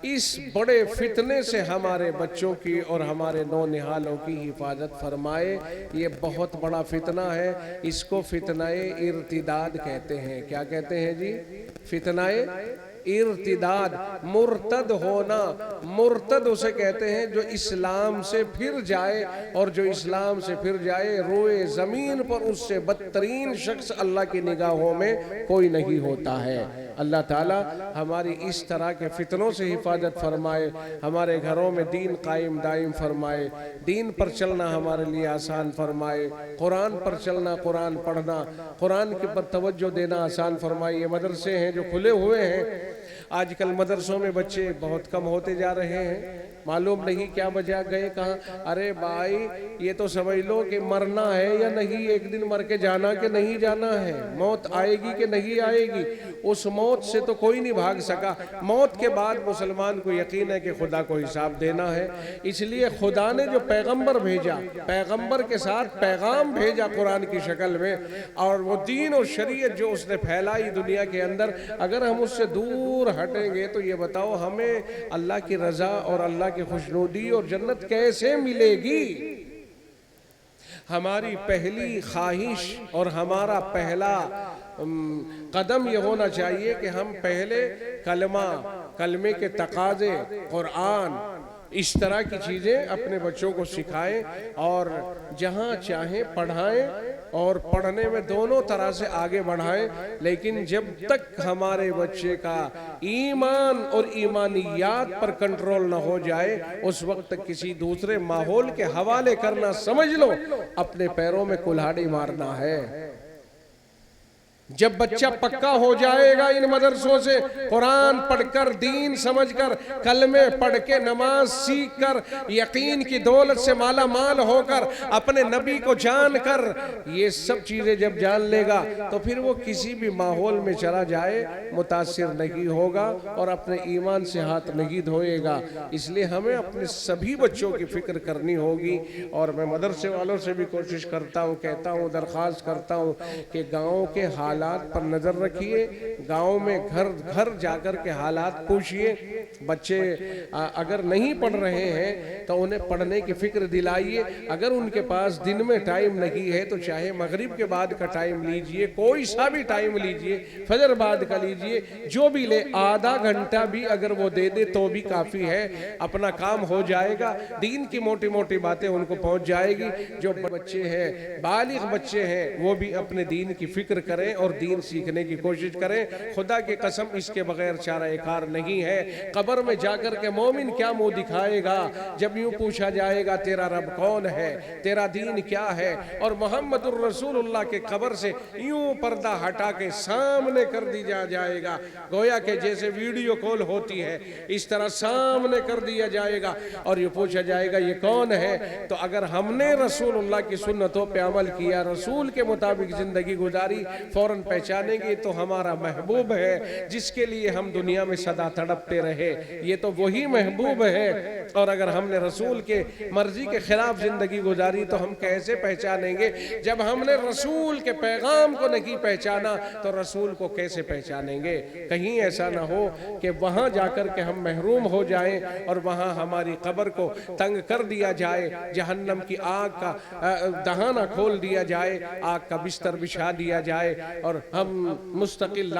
اس بڑے فتنے سے ہمارے بچوں کی اور ہمارے نونہالوں کی حفاظت فرمائے۔ یہ بہت بڑا فتنہ ہے، اس کو فتنہ ارتداد کہتے ہیں۔ کیا کہتے ہیں جی؟ فتنہ ارتداد، مرتد ہونا۔ مرتد اسے کہتے ہیں جو اسلام سے پھر جائے، اور جو اسلام سے پھر جائے روئے زمین پر اس سے بدترین شخص اللہ کی نگاہوں میں کوئی نہیں ہوتا ہے۔ اللہ تعالیٰ ہماری اس طرح کے فتنوں سے حفاظت فرمائے، ہمارے گھروں میں دین قائم دائم فرمائے، دین پر چلنا ہمارے لیے آسان فرمائے، قرآن پر چلنا، قرآن پڑھنا، قرآن کے پر توجہ دینا آسان فرمائے۔ یہ مدرسے ہیں جو کھلے ہوئے ہیں، آج کل مدرسوں میں بچے بہت کم ہوتے جا رہے ہیں، معلوم نہیں کیا وجہ، گئے کہاں؟ ارے بھائی یہ تو سمجھ لو کہ مرنا ہے یا نہیں، ایک دن مر کے جانا کہ نہیں جانا ہے، موت آئے گی کہ نہیں آئے گی، اس موت سے تو کوئی نہیں بھاگ سکا۔ موت کے بعد مسلمان کو یقین ہے کہ خدا کو حساب دینا ہے، اس لیے خدا نے جو پیغمبر بھیجا، پیغمبر کے ساتھ پیغام بھیجا قرآن کی شکل میں، اور وہ دین اور شریعت جو اس نے پھیلائی دنیا کے اندر، اگر ہم اس سے دور ہٹیں گے تو یہ بتاؤ ہمیں اللہ کی رضا اور اللہ کی خوشنودی اور جنت کیسے ملے گی؟ ہماری پہلی خواہش اور ہمارا پہلا قدم یہ ہونا چاہیے کہ ہم پہلے کلمے کے تقاضے، قرآن، اس طرح کی چیزیں اپنے بچوں کو سکھائیں، اور جہاں چاہیں پڑھائیں، اور پڑھنے میں دونوں طرح سے آگے بڑھائیں، لیکن جب تک ہمارے بچے کا ایمان اور ایمانیات پر کنٹرول نہ ہو جائے اس وقت تک کسی دوسرے ماحول کے حوالے کرنا سمجھ لو اپنے پیروں میں کلہاڑی مارنا ہے۔ جب بچہ پکا ہو جائے گا ان مدرسوں سے، قرآن پڑھ کر، دین سمجھ کر، کلمے پڑھ کے، نماز سیکھ کر، یقین کی دولت سے مالا مال ہو کر، اپنے نبی کو جان کر، یہ سب چیزیں جب جان لے گا تو پھر وہ کسی بھی ماحول میں چلا جائے متاثر نہیں ہوگا اور اپنے ایمان سے ہاتھ نہیں دھوئے گا۔ اس لیے ہمیں اپنے سبھی بچوں کی فکر کرنی ہوگی، اور میں مدرسے والوں سے بھی کوشش کرتا ہوں، کہتا ہوں، درخواست کرتا ہوں کہ گاؤں کے حالات پر نظر رکھیے، گاؤں میں گھر گھر جا کر کے حالات پوچھئے، بچے اگر نہیں پڑھ رہے ہیں تو انہیں پڑھنے کی فکر دلائیے، اگر ان کے پاس دن میں ٹائم نہیں ہے تو چاہے مغرب کے بعد کا ٹائم لیجئے، کوئی سا بھی ٹائم لیجئے، فجر بعد کا لیجئے، جو بھی لے، آدھا گھنٹہ بھی اگر وہ دے دے تو بھی کافی ہے، اپنا کام ہو جائے گا، دین کی موٹی موٹی باتیں ان کو پہنچ جائے گی۔ جو بچے ہیں، بالغ بچے ہیں، وہ بھی اپنے دین کی فکر کریں اور اور دین سیکھنے کی کوشش کریں. خدا کی قسم اس کے بغیر چارہ کار نہیں ہے. قبر میں جا کر کے مومن کیا منہ دکھائے گا جب یوں پوچھا جائے گا تیرا رب کون ہے, تیرا دین کیا ہے, اور محمد الرسول اللہ کے قبر سے یوں پردہ ہٹا کے سامنے کر دیا جائے گا, گویا کہ جیسے ویڈیو کال ہوتی ہے اس طرح سامنے کر دیا جائے گا, اور یہ پوچھا جائے گا یہ کون ہے. تو اگر ہم نے رسول اللہ کی سنتوں پہ عمل کیا, رسول کے مطابق زندگی گزاری, فوراً پہچانیں گے تو ہمارا محبوب ہے جس کے لیے ہم دنیا میں صدا تڑپتے رہے, یہ تو وہی محبوب ہے. اور اگر ہم نے رسول کے مرضی کے خلاف زندگی گزاری تو ہم کیسے پہچانیں گے؟ جب ہم نے رسول کے پیغام کو نہیں پہچانا تو رسول کو کیسے پہچانیں گے؟ کہیں ایسا نہ ہو کہ وہاں جا کر کے ہم محروم ہو جائیں اور وہاں ہماری قبر کو تنگ کر دیا جائے, جہنم کی آگ کا دہانہ کھول دیا جائے, آگ کا بستر بچھا دیا جائے اور ہم مستقل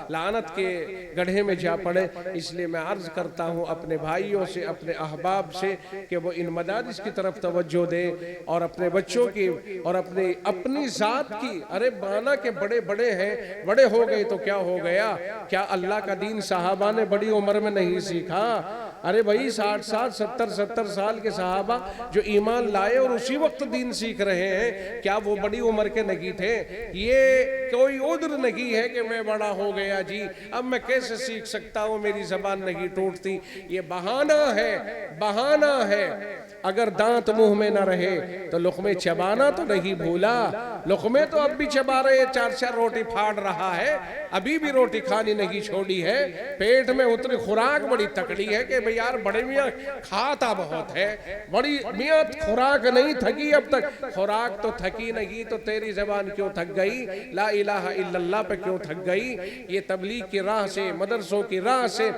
لعنت کے گڑھے میں جا پڑے. اس لیے میں عرض کرتا ہوں اپنے بھائیوں سے, اپنے احباب سے کہ وہ ان مدارس کی طرف توجہ دے اور اپنے بچوں کی اور اپنی ذات کی. ارے بانا کے بڑے بڑے ہیں, بڑے ہو گئے تو کیا ہو گیا؟ کیا اللہ کا دین صحابہ نے بڑی عمر میں نہیں سیکھا؟ ارے بھائی 60 سال 70 سال کے صحابہ جو ایمان لائے اور اسی وقت دین سیکھ رہے ہیں, کیا وہ بڑی عمر کے نہیں تھے؟ یہ کوئی عذر نہیں ہے کہ میں بڑا ہو گیا جی اب میں کیسے سیکھ سکتا ہوں, میری زبان نہیں ٹوٹتی. یہ بہانہ ہے. اگر دانت منہ میں نہ رہے تو لقمے چبانا تو نہیں بھولا. لقمے تو اب بھی چبا رہے, 4 روٹی پھاڑ رہا ہے, ابھی بھی روٹی کھانی نہیں چھوڑی ہے. پیٹ میں اتنی خوراک بڑی تکڑی ہے کہ بھئی یار بڑے میاں کھاتا بہت ہے, بڑی میاں خوراک نہیں تھکی اب تک. خوراک تو تھکی نہیں تو تیری زبان کیوں تھک گئی؟ لا الہ الا اللہ پہ کیوں تھک گئی؟ یہ تبلیغ کی راہ سے, مدرسوں کی راہ سے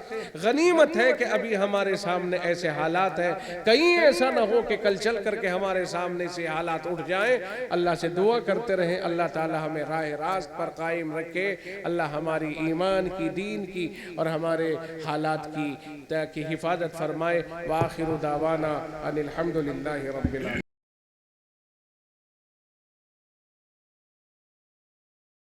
غنیمت ہے کہ ابھی ہمارے سامنے ایسے حالات ہیں. کہیں ایسا نہ ہو کہ کل چل کر کے ہمارے سامنے سے حالات اٹھ جائیں. اللہ سے دعا کرتے رہیں اللہ تعالی ہمیں راہ راست پر قائم رکھے. اللہ ہماری ایمان کی, دین کی اور ہمارے حالات کی حفاظت فرمائے. وآخر دعوانا ان الحمدللہ رب العالمین.